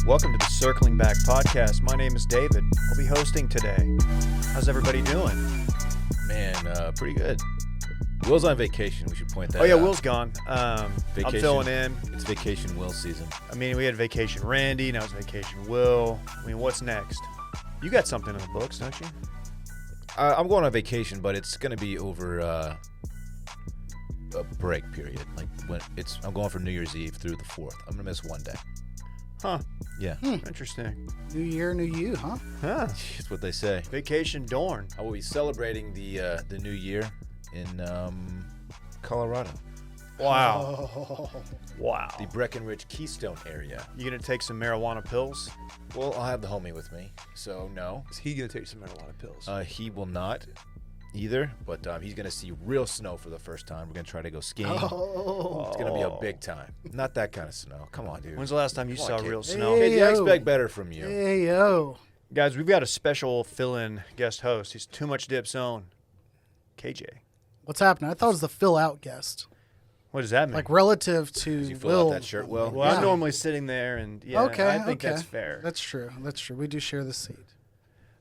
Welcome to the Circling Back podcast. My name is David. I'll be hosting today. How's everybody doing? Man, pretty good. Will's on vacation. We should point that out. Oh, yeah, Will's gone. I'm filling in. It's vacation Will season. I mean, we had vacation Randy. Now it's vacation Will. I mean, what's next? You got something in the books, don't you? I'm going on vacation, but it's going to be over a break period. I'm going from New Year's Eve through the 4th. I'm going to miss one day. Huh. Yeah. Interesting. New year, new you, huh? Huh. That's what they say. Vacation Dorn. I will be celebrating the new year in Colorado. Wow. Oh. Wow. The Breckenridge Keystone area. You going to take some marijuana pills? Well, I'll have the homie with me, so no. Is he going to take some marijuana pills? He will not either, but he's going to see real snow for the first time. We're going to try to go skiing. Oh. It's going to be a big time. Not that kind of snow. Come on, dude. When's the last time you Come saw on, kid. real snow? Hey. I expect better from you. Hey, yo. Guys, we've got a special fill-in guest host. He's Too Much Dip's own KJ. What's happening? I thought it was the fill out guest. What does that mean? Like relative to You fill Will. out that shirt well. Well, Yeah. I'm normally sitting there, and yeah, Okay, I think okay. that's fair. That's true. That's true. We do share the seat.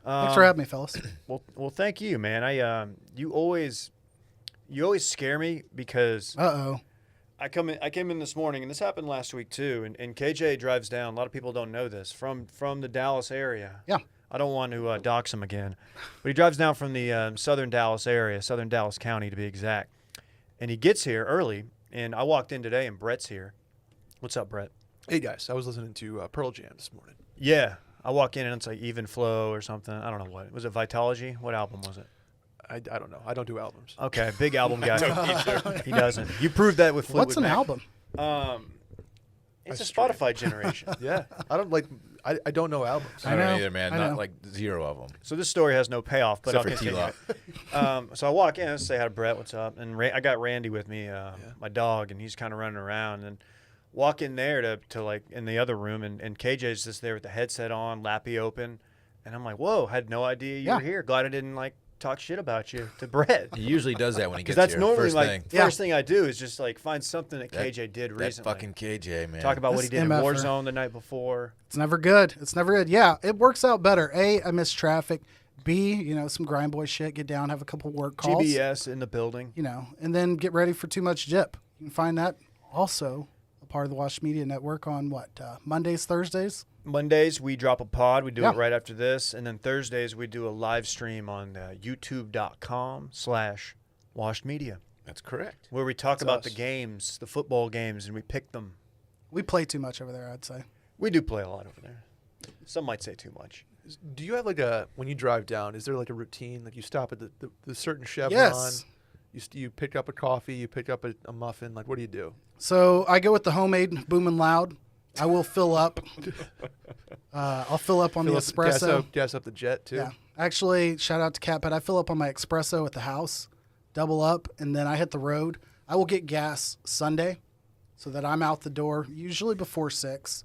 Um, Thanks for having me, fellas. Well, thank you, man. You always scare me because Uh-oh. I came in this morning, and this happened last week too. And KJ drives down. A lot of people don't know this from the Dallas area. Yeah. I don't want to dox him again, but he drives down from the southern Dallas area, southern Dallas County to be exact. And he gets here early, and I walked in today, and Brett's here. What's up, Brett? Hey, guys. I was listening to Pearl Jam this morning. Yeah. I walk in, and it's like Even Flow or something. I don't know what. Was it Vitology? What album was it? I don't know. I don't do albums. Okay, big album guy. He doesn't. You proved that with Fleetwood What's an Mac. album? It's a That's true. Spotify generation. Yeah. I don't know albums. I don't know. either, man. I Not know. like 0 of them. So this story has no payoff, but Except I'll for continue. T-Lock. So I walk in and say hi to Brett, what's up? And I got Randy with me, my dog, and he's kind of running around. And walk in there to like in the other room, and KJ's just there with the headset on, lappy open. And I'm like, whoa, had no idea you were here. Glad I didn't like talk shit about you to Brett. He usually does that when he Because gets that's here. normally First like thing. first thing I do is just like find something that That- KJ did That recently. fucking KJ, man. Talk about what he This did in MFer. Warzone the night before. It's never good. It's never good. Yeah, it works out better. A, I miss traffic. B, some grind boy shit. Get down, have a couple work calls. GBS in the building. And then get ready for Too Much Dip. You can find that also a part of the Wash Media Network on Mondays, Thursdays? Mondays, we drop a pod. We do Yeah. it right after this. And then Thursdays, we do a live stream on youtube.com/washedmedia, That's correct. where we talk about the us. games, the football games, and we pick them. We play too much over there, I'd say. We do play a lot over there. Some might say too much. Do you have when you drive down, is there like a routine? Like you stop at the certain Chevron? Yes. You pick up a coffee, you pick up a muffin. Like, what do you do? So I go with the homemade Boom and Loud. I will fill up. I'll fill up on the espresso. Gas up the jet, too. Yeah. Actually, shout out to Cat Pet. I fill up on my espresso at the house, double up, and then I hit the road. I will get gas Sunday so that I'm out the door, usually before 6.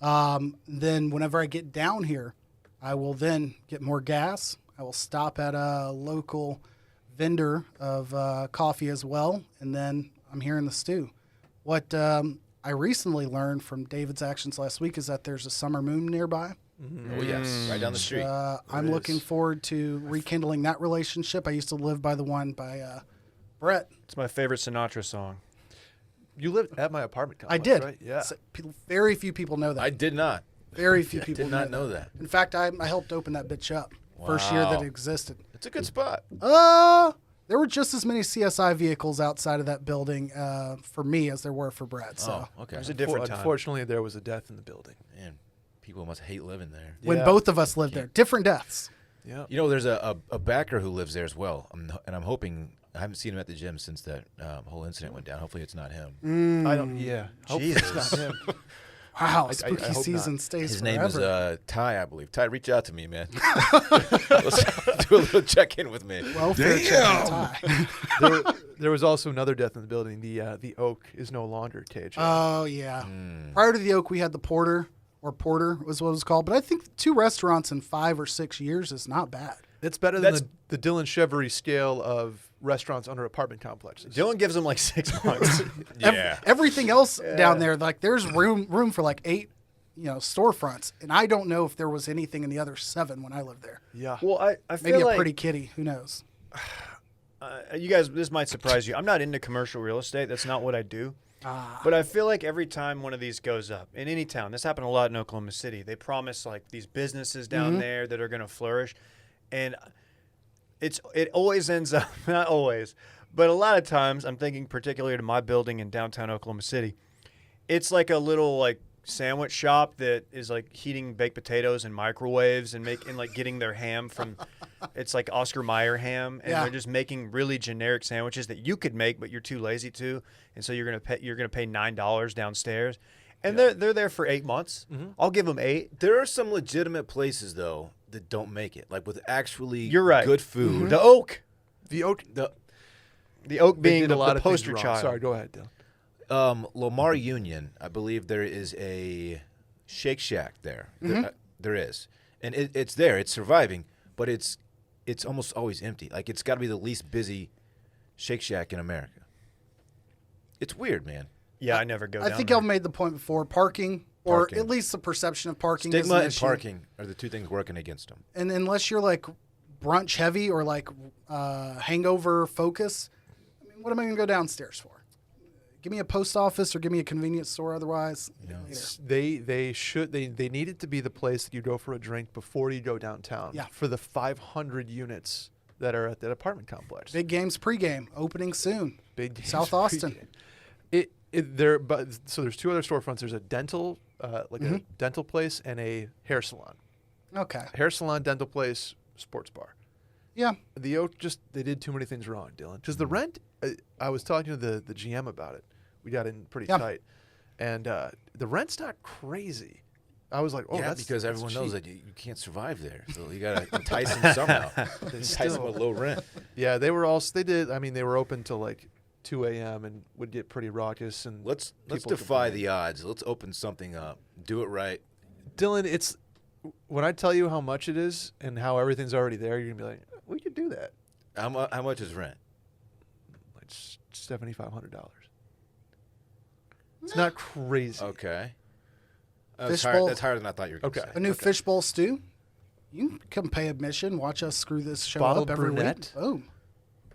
Then whenever I get down here, I will then get more gas. I will stop at a local vendor of coffee as well, and then I'm here in the stew. What I recently learned from David's actions last week is that there's a summer moon nearby. Oh, yes. Right down the street. I'm looking forward to rekindling that relationship. I used to live by the one by Brett. It's my favorite Sinatra song. You lived at my apartment complex, I did. right? Yeah. Very few people know that. I did not. Very few people Did not know that. In fact, I helped open that bitch up. First year that Wow. it existed. It's a good spot. There were just as many CSI vehicles outside of that building for me as there were for Brett. So Oh, okay. It was a different time. Unfortunately, there was a death in the building. Man, people must hate living there. when Yeah. both of us lived there, different deaths. Yeah. You know, there's a backer who lives there as well. And I'm hoping, I haven't seen him at the gym since that whole incident went down. Hopefully it's not him. I don't. Yeah. Hopefully it's Jesus. not him. Wow, I spooky hope season not. stays His forever. name is Ty, I believe. Ty, reach out to me, man. Let's do a little check-in with me. Welfare check and tie. There was also another death in the building. The Oak is no longer KJ. Oh, yeah. Hmm. Prior to the Oak, we had the Porter was what it was called. But I think 2 restaurants in 5 or 6 years is not bad. It's better than the Dillon Chevrolet scale of restaurants under apartment complexes. Dylan gives him like 6 months. Yeah. Everything else down there, like there's room for like 8, storefronts, and I don't know if there was anything in the other 7 when I lived there. Yeah. Well, I feel Maybe a like pretty kitty. Who knows? you guys, this might surprise you. I'm not into commercial real estate. That's not what I do. But I feel like every time one of these goes up in any town, this happened a lot in Oklahoma City. They promise like these businesses down there that are going to flourish, and it always ends up, not always, but a lot of times, I'm thinking particularly to my building in downtown Oklahoma City, it's like a little like sandwich shop that is like heating baked potatoes in microwaves and like getting their ham from it's like Oscar Mayer ham, and they're just making really generic sandwiches that you could make but you're too lazy to, and so you're gonna pay $9 downstairs, and they're there for 8 months. I'll give them 8. There are some legitimate places though that don't make it, like with actually You're right. good food. The Oak The Oak. the Oak They being did a lot the of things poster wrong. child. Sorry, go ahead, Dillon. Lamar Union, I believe there is a Shake Shack there. There is, and it's there. It's surviving, but it's almost always empty. Like it's got to be the least busy Shake Shack in America. It's weird, man. Yeah, I never go down I think there. I've made the point before. Parking, or Parking. at least the perception of parking. is Stigma an and issue. parking are the two things working against them. And unless you're like brunch heavy or like hangover focus, I mean, what am I going to go downstairs for? Give me a post office or give me a convenience store. Otherwise, later. They need it to be the place that you go for a drink before you go downtown. Yeah. For the 500 units that are at that apartment complex. Big games pregame opening soon. Big games South Austin. So there's 2 other storefronts. There's a dental, a dental place and a hair salon. Okay. Hair salon, dental place, sports bar. Yeah. The Oak they did too many things wrong, Dillon. Because the rent, I was talking to the GM about it. We got in pretty tight, and the rent's not crazy. I was like, oh, yeah, that's because that's everyone cheap. knows that you can't survive there, so you got to entice them somehow. Entice them with low rent. Yeah, they were they were open till like 2 a.m. and would get pretty raucous. And Let's people defy complain. the odds. Let's open something up. Do it right. Dillon, it's when I tell you how much it is and how everything's already there, you're gonna be like, we could do that. How much is rent? Like $7,500. It's not crazy. Okay. Fishbowl. That's higher than I thought you were going to Okay. say. A new fishbowl stew. You can come pay admission. Watch us screw this show Bottled up every brunette? week. Boom.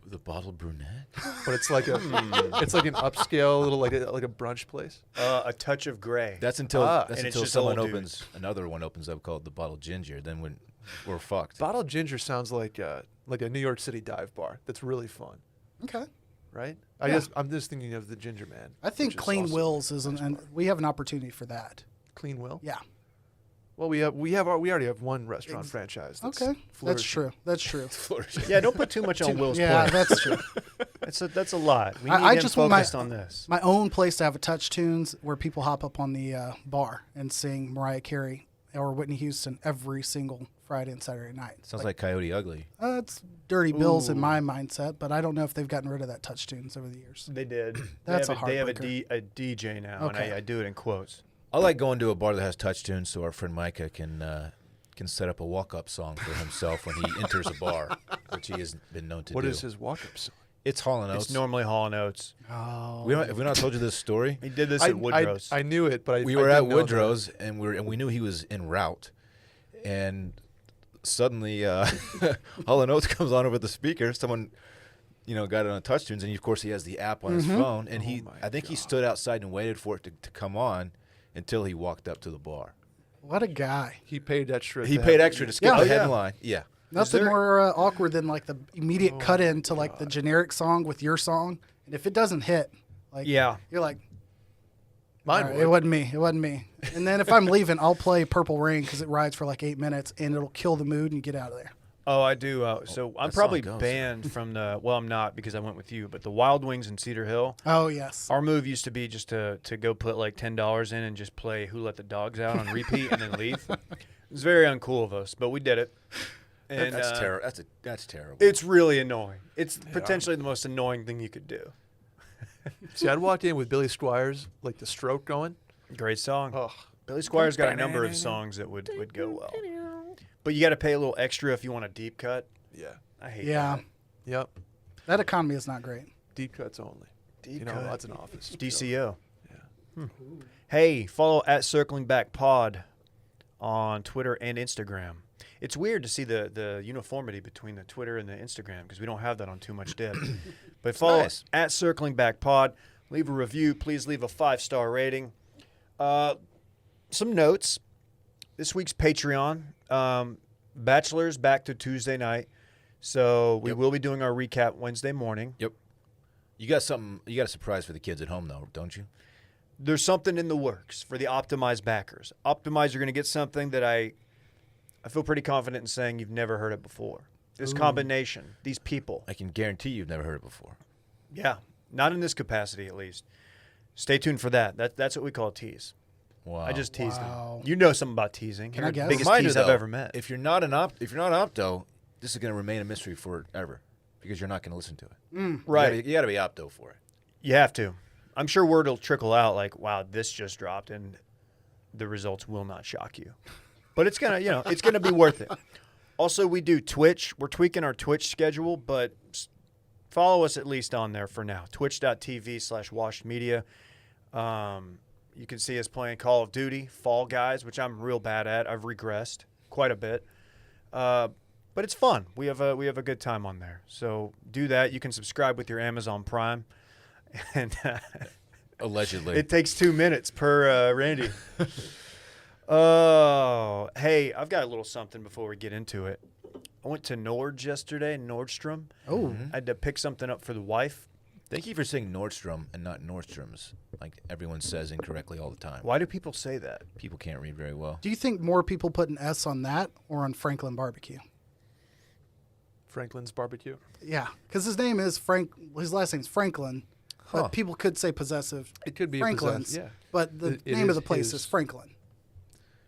The bottled brunette? But it's like it's like an upscale little like a brunch place. A touch of gray. That's until Ah. And it's just someone old opens another one opens up called the bottled ginger. Then we're fucked. Bottled ginger sounds like a New York City dive bar. That's really fun, Okay. right? Yeah. I'm just thinking of the Ginger Man. I think which is Clean also Wills a is nice and bar. we have an opportunity for that. Clean Will. Yeah. Well, we already have one restaurant franchise. That's Okay. That's flourishing. true. That's true. Yeah, don't put too much on Will's Yeah, plate. that's true. That's a lot. We need I him just want focused on this. my own place to have a touch tunes where people hop up on the bar and sing Mariah Carey or Whitney Houston every single Friday and Saturday night. Sounds like Coyote Ugly. It's Dirty Bills in my mindset, but I don't know if they've gotten rid of that touch tunes over the years. They did. That's they have a heartbreaker. DJ now, Okay. and I do it in quotes. I like going to a bar that has touch tunes so our friend Micah can set up a walk-up song for himself when he enters a bar, which he has been known to What do. is his walk-up song? It's Hall & Oates. It's normally Hall & Oates. Oh. Have we not told you this story? He did this at Woodrow's. I knew it, but We I were at didn't know that. Woodrow's and we knew he was en route, and suddenly Hall & Oates comes on over the speaker. Someone, got it on touch tunes, and of course he has the app on his phone, and I think he stood outside and waited for it to come on until he walked up to the bar. What a guy. He paid extra. He to paid have- extra to skip Yeah. the Oh, yeah. headline. Yeah. Nothing there- more awkward than like the immediate cut in to like the generic song with your song. And if it doesn't hit, like Yeah. you're like, Mine "All right, would. it wasn't me. It wasn't me. And then if I'm leaving, I'll play Purple Rain because it rides for like 8 minutes and it'll kill the mood and you get out of there. Oh, I do. So I'm that probably song goes. banned from the. Well, I'm not because I went with you. But the Wild Wings in Cedar Hill. Oh yes. Our move used to be just to go put like $10 in and just play Who Let the Dogs Out on repeat and then leave. It was very uncool of us, but we did it. And That's terrible. That's terrible. It's really annoying. It's potentially the most annoying thing you could do. See, I'd walked in with Billy Squires, like the stroke going. Great song. Oh, Billy Squires got a number of songs that would go well. But you got to pay a little extra if you want a deep cut. yeah. I hate Yeah. that. Yep. That economy is not great. Deep cuts only. Deep You know, cut. that's an office. DCO. Yeah. Hey, follow at Circling Back Pod on Twitter and Instagram. It's weird to see the uniformity between the Twitter and the Instagram because we don't have that on Too Much Dip. But follow us at Circling Back Pod. Leave a review. Please leave a 5-star rating. Some notes. This week's Patreon. Bachelor's back to Tuesday night. So we will be doing our recap Wednesday morning. Yep. You got a surprise for the kids at home, though, don't you? There's something in the works for the Optimize backers. Optimize, you're going to get something that I feel pretty confident in saying you've never heard it before. This combination, these people. I can guarantee you've never heard it before. Yeah, not in this capacity at least. Stay tuned for that. That's what we call a tease. Wow. I just teased them. You know something about teasing. Can You're I the guess? biggest Reminder, tease I've though, ever met. If you're not opto, this is going to remain a mystery forever because you're not going to listen to it. Right. You got to be opto for it. You have to. I'm sure word will trickle out like, wow, this just dropped, and the results will not shock you. But it's gonna be worth it. Also, we do Twitch. We're tweaking our Twitch schedule, but follow us at least on there for now. Twitch.tv/washedmedia. You can see us playing Call of Duty, Fall Guys, which I'm real bad at. I've regressed quite a bit. But it's fun. We have a good time on there. So do that. You can subscribe with your Amazon Prime. And Allegedly. it takes 2 minutes per Randy. Oh, hey, I've got a little something before we get into it. I went to Nordstrom. Oh. I had to pick something up for the wife. Thank you for saying Nordstrom and not Nordstrom's, like everyone says incorrectly all the time. Why do people say that? People can't read very well. Do you think more people put an S on that or on Franklin Barbecue? Franklin's Barbecue. Yeah, because his name is Frank. His last name's Franklin, but Huh. people could say possessive. It could be Franklin's. possessed, yeah. But the It name of is the place his. is Franklin.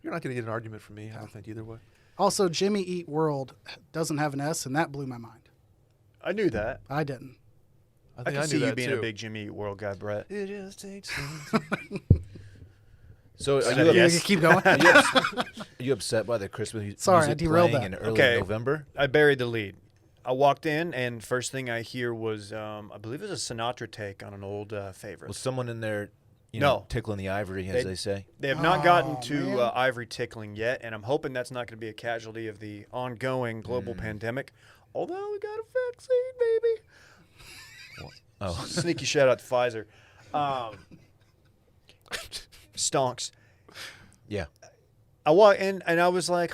You're not going to get an argument from me, I don't think, either way. Also, Jimmy Eat World doesn't have an S, and that blew my mind. I knew that. I didn't. I think can knew see you that being too. a big Jimmy Eat World guy, Brett. It just takes So are you Yes. You keep going. are you upset by the Christmas Sorry, I music derailed playing that. in early Okay. November? I buried the lead. I walked in, and first thing I hear was, I believe it was a Sinatra take on an old favorite. Was someone in there, No. tickling the ivory, as they say? They have not gotten Oh, to man. ivory tickling yet, and I'm hoping that's not going to be a casualty of the ongoing global pandemic. Although we got a vaccine, baby. Oh, Sneaky shout out to Pfizer. Stonks. yeah. I walked in and I was like,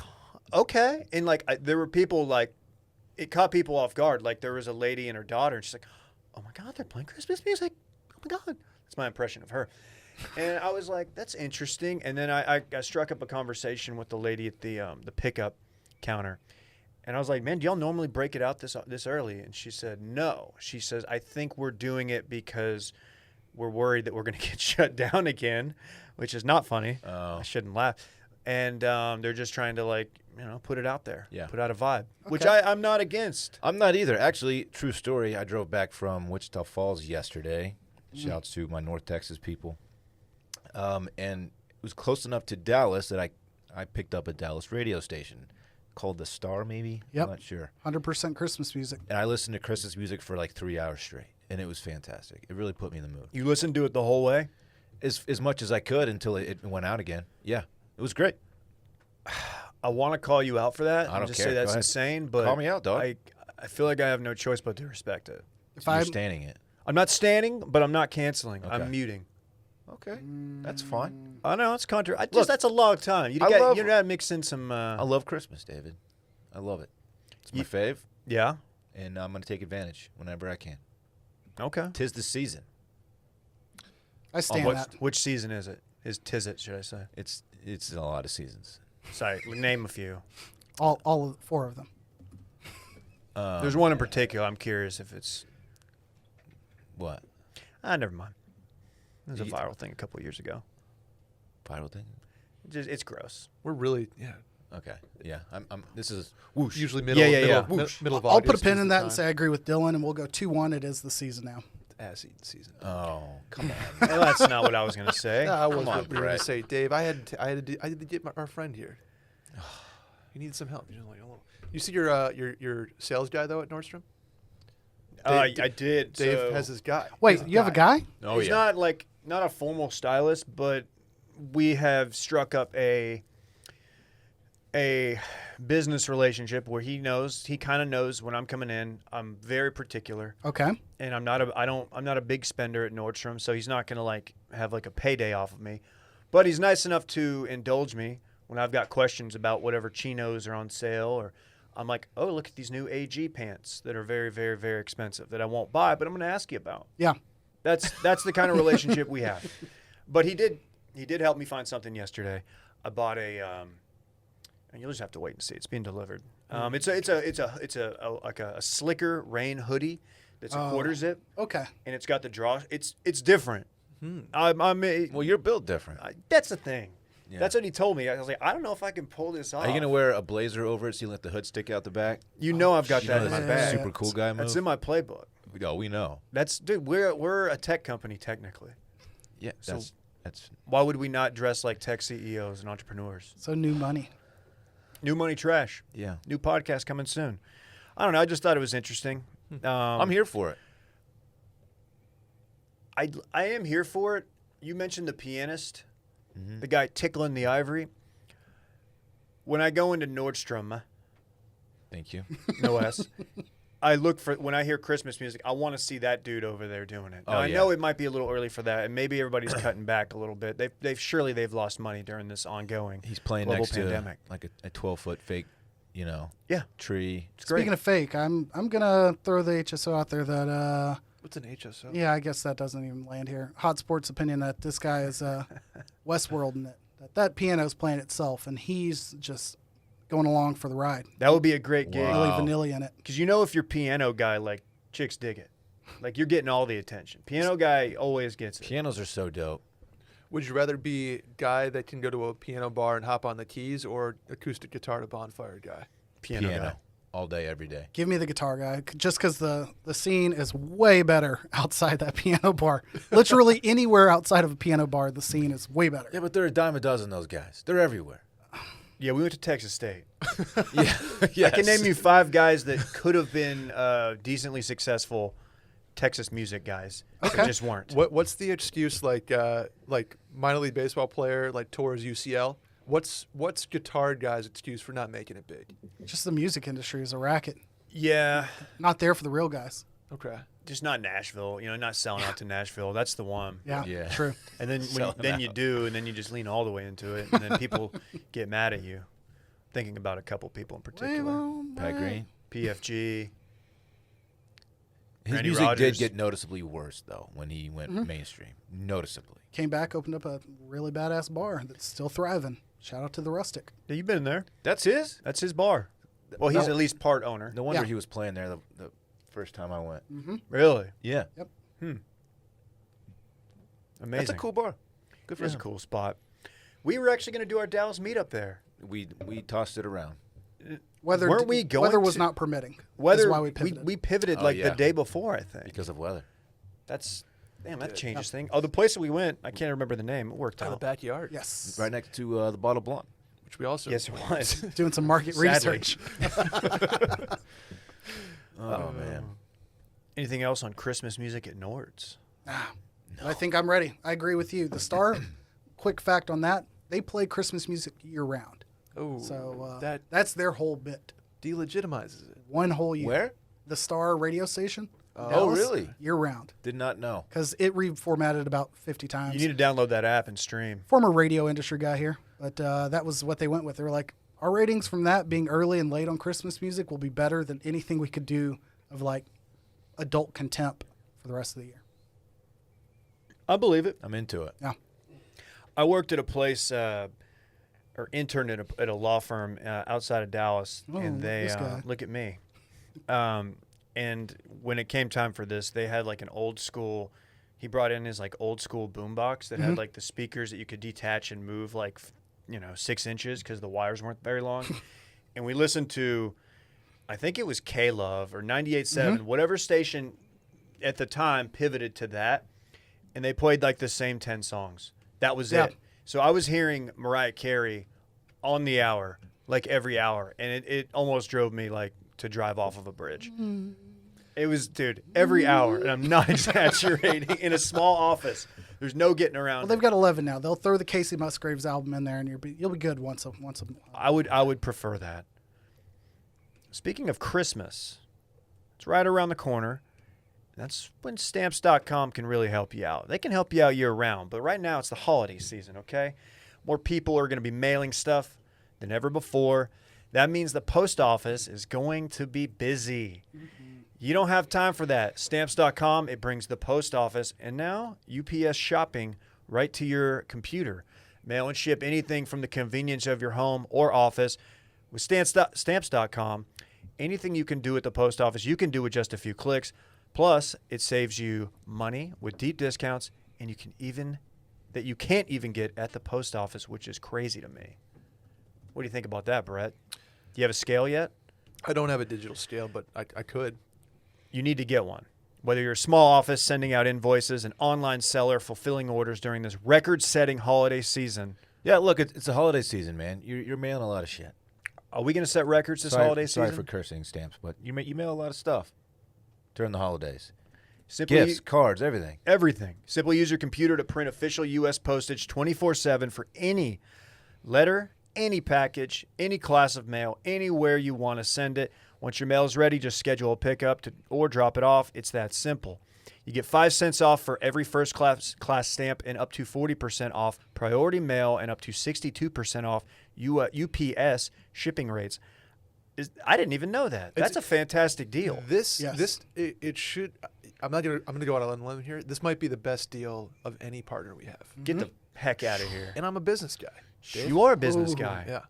okay. And like, there were people like, it caught people off guard. Like there was a lady and her daughter, and she's like, oh my God, they're playing Christmas music. Oh my God. That's my impression of her. And I was like, that's interesting. And then I struck up a conversation with the lady at the pickup counter. And I was like, man, do y'all normally break it out this early? And she said, no. She says, I think we're doing it because we're worried that we're going to get shut down again, which is not funny. Oh. I shouldn't laugh. And they're just trying to put it out there, Yeah. put out a vibe, which Okay. I'm not against. I'm not either. Actually, true story. I drove back from Wichita Falls yesterday. Shouts to my North Texas people. And it was close enough to Dallas that I picked up a Dallas radio station called The Star, maybe? Yep. I'm not sure. 100% Christmas music. And I listened to Christmas music for like 3 hours straight, and it was fantastic. It really put me in the mood. You listened to it the whole way? As much as I could until it went out again. Yeah, it was great. I want to call you out for that. I don't just care. say that's Go ahead. insane, but Call me out, dog. I feel like I have no choice but to respect it. If So you're I'm standing it. I'm not standing, but I'm not canceling. Okay. I'm muting. Okay, that's fine. I know it's Look, that's a long time. You I love- gotta mix in some. I love Christmas, David. I love it. It's my You- fave, Yeah. and I'm going to take advantage whenever I can. Okay. 'Tis the season. I stand What- that. Which season is it? Tis it? Should I say? It's a lot of seasons. Sorry, name a few. All of 4 of them. There's one in particular. I'm curious if it's. What? Never mind. It was a You- viral thing a couple years ago. Viral thing? It's gross. We're really, Okay. Yeah. I'm. This is whoosh. usually middle, Yeah. middle, Whoosh. middle of I'll put a August pin is in the that and time. say I agree with Dillon, and we'll go 2-1. It is the season now. Ass eating season. Oh, come on. Well, that's not what I was gonna say. No, I was Come on, we were going Brett. to say, Dave. I had to get our friend here. He needs some help. You're like, oh. You see your sales guy though at Nordstrom. Dave- I did. Dave so has his guy. Wait, He's you have a guy? Oh he's yeah. not a formal stylist, but we have struck up a business relationship where he kind of knows when I'm coming in. I'm very particular. Okay. And I'm not a big spender at Nordstrom, so he's not going to like have like a payday off of me. But he's nice enough to indulge me when I've got questions about whatever chinos are on sale, or I'm like, "Oh, look at these new AG pants that are very, very, very expensive that I won't buy, but I'm going to ask you about." Yeah. That's the kind of relationship we have. But he did help me find something yesterday. I bought and you'll just have to wait and see. It's being delivered. It's a slicker rain hoodie that's a quarter zip. Okay. And it's got the draw. It's different. Well, you're built different. That's the thing. Yeah. That's what he told me. I was like, I don't know if I can pull this off. Are you gonna wear a blazer over it so you let the hood stick out the back? You know I've got You that know in my that's bag. Super cool guy move. That's in my playbook. Oh, we know. Dude. We're a tech company technically. Yeah, So- that's Why would we not dress like tech CEOs and entrepreneurs? So new money. New money trash. yeah. New podcast coming soon. I don't know. I just thought it was interesting. I'm here for it. I am here for it. You mentioned the pianist, Mm-hmm. the guy tickling the ivory. When I go into Nordstrom, Thank you. no S, I look for, when I hear Christmas music, I want to see that dude over there doing it. Now, Oh, I yeah. know it might be a little early for that, and maybe everybody's cutting back a little bit. They've lost money during this ongoing He's playing global next pandemic. to like a 12-foot fake, Yeah, tree. it's great. Speaking of fake, I'm gonna throw the HSO out there that What's an HSO? yeah, I guess that doesn't even land here. Hot sports opinion that this guy is Westworld in it. That piano's playing itself, and he's just going along for the ride. That would be a great gig. Wow. Really vanilla in it. Because you know if you're piano guy, like, chicks dig it. Like, you're getting all the attention. Piano guy always gets it. Pianos are so dope. Would you rather be a guy that can go to a piano bar and hop on the keys, or acoustic guitar to bonfire guy? Piano guy. Piano. All day, every day. Give me the guitar guy, just because the scene is way better outside that piano bar. Literally anywhere outside of a piano bar, the scene is way better. Yeah, but they're a dime a dozen, those guys. They're everywhere. Yeah, we went to Texas State. Yeah. Yes. I can name you 5 guys that could have been decently successful Texas music guys. Okay. That just weren't. What's the excuse like minor league baseball player like tours UCL? What's guitar guy's excuse for not making it big? Just the music industry is a racket. Yeah, Not there for the real guys. Okay. just not Nashville. You know, not selling out to Nashville. That's the one. Yeah, Yeah. true. And then Selling then you out. do, and then you just lean all the way into it, and then people get mad at you. Thinking about a couple people in particular. Pat Green. PFG. His Randy music Rogers. did get noticeably worse though when he went mainstream. Noticeably. Came back, opened up a really badass bar that's still thriving. Shout out to the Rustic. Yeah, you've been there. That's his. That's his bar. Well, he's No. at least part owner. No wonder Yeah. he was playing there the first time I went. Really? Yeah. Amazing. That's a cool bar. Good for It's a him. cool spot. We were actually going to do our Dallas meetup there. We tossed it around. Weather Weren't we going weather was to- not permitting. Weather, Is why we pivoted. pivoted Oh, like yeah. the day before, I think. Because of weather. That changes things. Oh, the place that we went, I can't remember the name. It worked Out of the out. backyard. Yes. Right next to the Bottle Blanc. Which we also. Yes, it was. Doing some market Sadly. research. Oh man. Anything else on Christmas music at Nord's? I think I'm ready. I agree with you. The Star, quick fact on that, they play Christmas music year round. Oh. So that that's their whole bit. delegitimizes it. One whole year. Where? The Star radio station. Oh, Dallas, really? Year round. Did not know. Because it reformatted about 50 times. You need to download that app and stream. Former radio industry guy here, but that was what they went with. They were like, our ratings from that being early and late on Christmas music will be better than anything we could do of like adult contempt for the rest of the year. I believe it. I'm into it. Yeah. I worked at a place, or interned at a law firm outside of Dallas, Oh, and they this guy. look at me. And when it came time for this, they had like an old school. He brought in his like old school boombox that had like the speakers that you could detach and move like 6 inches because the wires weren't very long. And we listened to, I think it was K-Love or 98.7, whatever station at the time pivoted to that, and they played like the same 10 songs. That was Yeah. it. So I was hearing Mariah Carey on the hour, like every hour, and it almost drove me like to drive off of a bridge. It was, dude, every hour, and I'm not exaggerating, in a small office. There's no getting around. Well, they've got 11 now. They'll throw the Casey Musgraves album in there, and you'll be good once a. I would prefer that. Speaking of Christmas, it's right around the corner. That's when Stamps.com can really help you out. They can help you out year-round, but right now it's the holiday season, okay? More people are going to be mailing stuff than ever before. That means the post office is going to be busy. You don't have time for that. Stamps.com, it brings the post office and now UPS shopping right to your computer. Mail and ship anything from the convenience of your home or office. With Stamps.com, anything you can do at the post office, you can do with just a few clicks. Plus, it saves you money with deep discounts and you can't even get at the post office, which is crazy to me. What do you think about that, Brett? Do you have a scale yet? I don't have a digital scale, but I could. You need to get one. Whether you're a small office sending out invoices, an online seller fulfilling orders during this record-setting holiday season. Yeah, look, it's a holiday season, man. You're mailing a lot of shit. Are we going to set records this holiday season? Sorry for cursing, Stamps, but you mail a lot of stuff during the holidays. Simply Gifts, cards, everything. Everything. Simply use your computer to print official U.S. postage 24/7 for any letter, any package, any class of mail, anywhere you want to send it. Once your mail is ready, just schedule a pickup or drop it off. It's that simple. You get 5 cents off for every first class stamp and up to 40% off priority mail and up to 62% off UPS shipping rates. I didn't even know that. That's a fantastic deal. It should. I'm gonna go out on a limb here. This might be the best deal of any partner we have. Get the heck out of here. And I'm a business guy. Dave? You are a business guy. Yeah.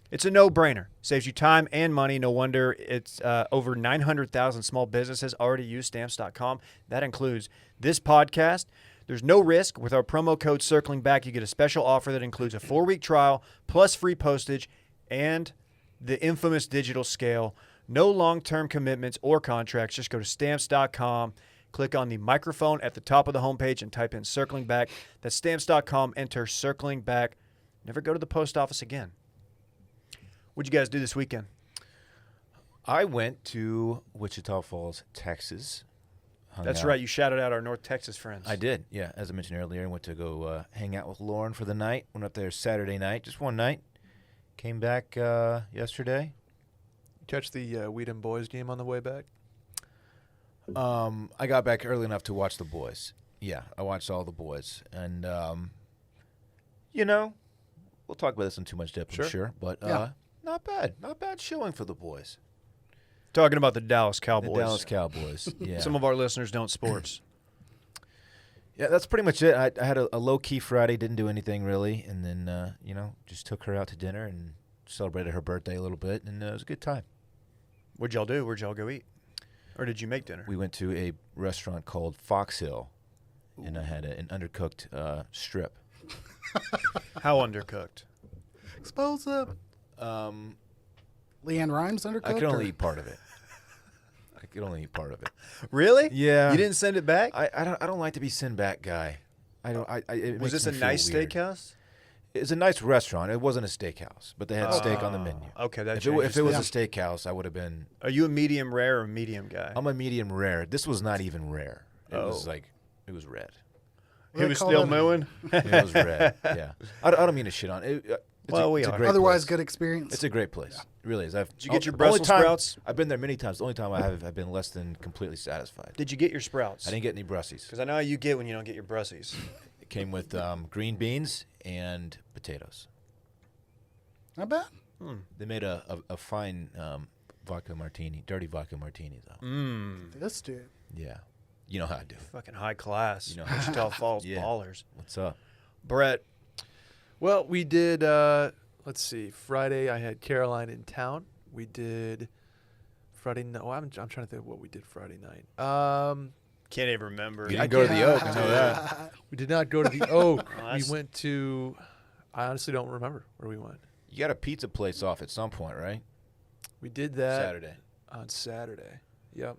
It's a no-brainer. Saves you time and money. No wonder it's over 900,000 small businesses already use Stamps.com. That includes this podcast. There's no risk. With our promo code Circling Back, you get a special offer that includes a 4-week trial plus free postage and the infamous digital scale. No long-term commitments or contracts. Just go to Stamps.com. Click on the microphone at the top of the homepage and type in Circling Back. That's Stamps.com. Enter Circling Back. Never go to the post office again. What'd you guys do this weekend? I went to Wichita Falls, Texas. That's right. You shouted out our North Texas friends. I did, yeah. As I mentioned earlier, I went to go hang out with Lauren for the night. Went up there Saturday night, just one night. Came back yesterday. Catch the Whedon Boys game on the way back? I got back early enough to watch the boys. Yeah, I watched all the boys. And, we'll talk about this in too much depth, I'm sure. But not bad. Not bad showing for the boys. Talking about the Dallas Cowboys. The Dallas Cowboys, yeah. Some of our listeners don't sports. Yeah, that's pretty much it. I had a low-key Friday, didn't do anything really. And then, just took her out to dinner and celebrated her birthday a little bit. And it was a good time. What'd y'all do? Where'd y'all go eat? Or did you make dinner? We went to a restaurant called Fox Hill. Ooh. And I had an undercooked strip. How undercooked? Expose them. Leanne Rhymes undercooked? I could only eat part of it. Really? Yeah. You didn't send it back? I don't like to be send back guy. Was this a nice steakhouse? It's a nice restaurant. It wasn't a steakhouse, but they had steak on the menu. Okay, if it was a steakhouse, I would have been. Are you a medium rare or a medium guy? I'm a medium rare. This was not even rare. It was red. It was still mooing? It was red, yeah. I don't mean to shit on it. Otherwise, good experience. It's a great place. Yeah. It really is. Did you get your Brussels sprouts? I've been there many times. The only time I've been less than completely satisfied. Did you get your sprouts? I didn't get any Brussies. Because I know how you get when you don't get your Brussies. It came with green beans and potatoes. Not bad. They made a fine vodka martini, dirty vodka martini, though. This dude. Yeah. You know how I do. Fucking high class. Wichita Falls ballers. What's up? Brett. Well, we did, let's see, Friday I had Caroline in town. We did Friday night. Well, I'm trying to think what we did Friday night. Can't even remember. You didn't go to the Oak. I know that. We did not go to the Oak. Oh, we went to, I honestly don't remember where we went. You got a pizza place off at some point, right? We did that. Saturday. On Saturday. Yep.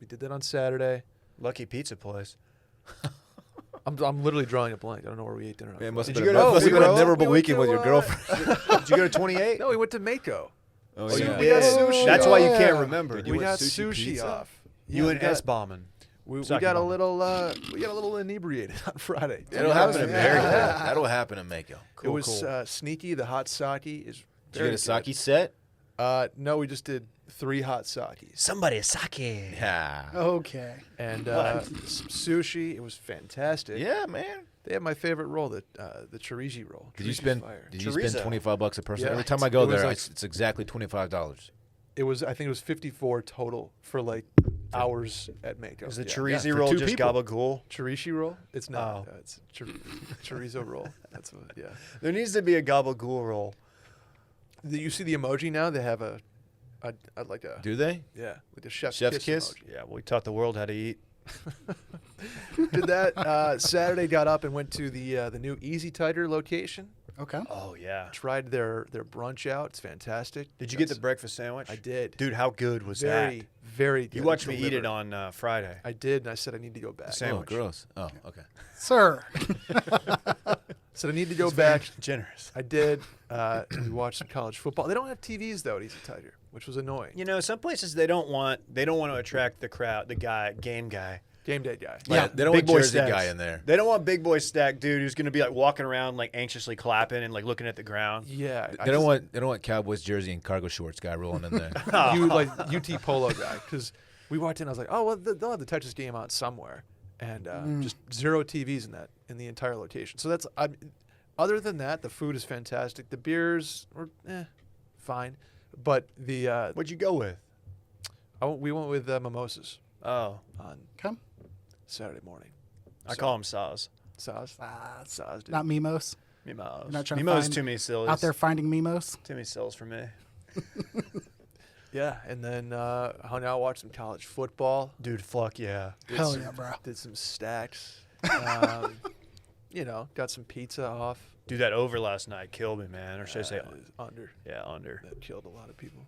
We did that on Saturday. Lucky pizza place. I'm literally drawing a blank. I don't know where we ate dinner. Man, must have Did been you go to- must have been a we memorable went weekend to, with your girlfriend. Did you go to 28? No, we went to Mako. Oh, you yeah. We got did. sushi. That's why you can't Yeah. remember. Dude, you We went got sushi sushi pizza? off. You Yeah, and S-bombing. We Sake got a bomb. little inebriated on Friday. That'll happen in Mako. That'll happen in Mako. It was sneaky. The hot sake is. Did you get a sake set? No, we just did 3 hot sakis. Somebody sake. Yeah. Okay. And some sushi. It was fantastic. Yeah, man. They have my favorite roll, the chorizo roll. Did you Chorizo's spend? fire. Did you spend Chorizo. $25 a person? Yeah. Every time I go It was there, like- it's exactly $25. I think it was 54 total for like hours at Mako. Is the Yeah. chorizo for roll 2 just people. gabagool? Chorizo roll? It's not. Oh. It's chorizo roll. That's what. Yeah. There needs to be a gabagool roll. You see the emoji now? They have a like a Do they? yeah, like a chef's Chef's kiss? emoji. Yeah, we taught the world how to eat. Did that Saturday? Got up and went to the new Easy Tighter location. Okay. Oh yeah. Tried their brunch out. It's fantastic. Did you get the breakfast sandwich? I did. Dude, how good was very that? very good. You watched me eat it Delivered. on Friday. I did, and I said I need to go back. The sandwich. Oh, gross. Oh, okay. Sir. Said I need to go back. Generous. I did. We watched some college football. They don't have TVs though at Easy Tighter, which was annoying. You know, some places they don't want to attract the crowd, the game guy. Game day guy. Yeah. They don't Big want boy Jersey stacks. guy in there. They don't want big boy stack dude who's gonna be like walking around like anxiously clapping and like looking at the ground. Yeah. They don't want Cowboys jersey and cargo shorts guy rolling in there. you like UT Polo guy because we walked in. I was like, oh well, they'll have the Texas game out somewhere, and just 0 TVs in the entire location. So that's other than that, the food is fantastic. The beers were fine, but the What'd you go with? we went with mimosas Oh, on Come. Saturday morning. I call them saws. Sauce, dude. Not Mimos. Mimos. You're not trying to Mimos find too many sills. Out there finding Mimos. Too many sills for me. Yeah, and then hung out, watched some college football. Dude, fuck yeah. Hell yeah, bro. Did some stacks. Got some pizza off. Dude, that over last night killed me, man. Or should I say Under. Yeah, under. That killed a lot of people.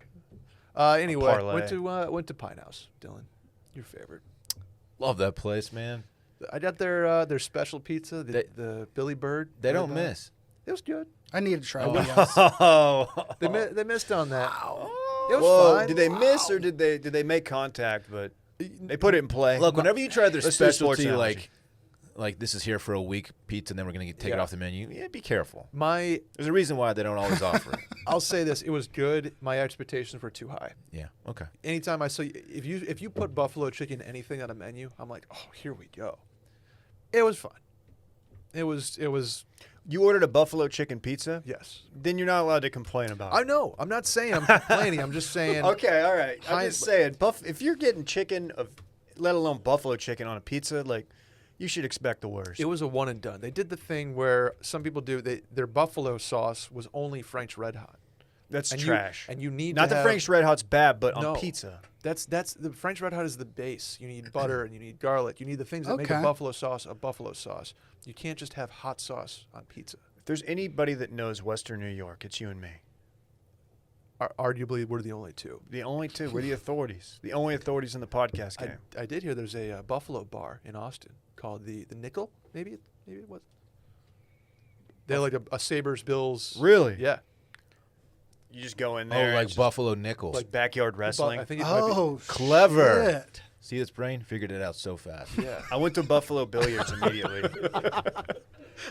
Anyway, parlay. went to Pine House, Dillon. Your favorite. Love that place, man. I got their special pizza, the Billy Bird. They don't ribeye. miss. It was good. I need to try Oh. one. Yes. Oh. They missed on that. It was Whoa, fine. did they miss or did they make contact? But they put it in play. Look, whenever you try their Let's do a sports specialty, analogy. like this is here for a week pizza, and then we're gonna take it Yeah. off the menu. Yeah, be careful. My, There's a reason why they don't always offer it. I'll say this: it was good. My expectations were too high. Yeah. Okay. Anytime I saw if you put buffalo chicken anything on a menu, I'm like, oh, here we go. It was fun. It was You ordered a buffalo chicken pizza? yes. Then you're not allowed to complain about I it. know. I'm not saying I'm complaining. I'm just saying. Okay, all right. I'm Hi- just saying, if you're getting chicken, let alone buffalo chicken on a pizza, like, you should expect the worst. It was a one and done. They did the thing where some people do. Their buffalo sauce was only Frank's Red Hot. That's and trash. And you need not to the have, Frank's Red Hot's bad, but No. on pizza. That's the Frank's Red Hot is the base. You need butter and you need garlic. You need the things that make a Okay. buffalo sauce. You can't just have hot sauce on pizza. If there's anybody that knows Western New York, it's you and me. Arguably, we're the only two. The only two. We're the authorities. The only authorities in the podcast game. I did hear there's a Buffalo bar in Austin called the Nickel. Maybe it was. They're like a Sabres Bills. Really? Yeah. You just go in Oh, there. and like just- Buffalo Nickels. like backyard wrestling. I think it might Oh, Clever. shit. See this brain? Figured it out so fast. be. Yeah. I went to Buffalo Billiards immediately.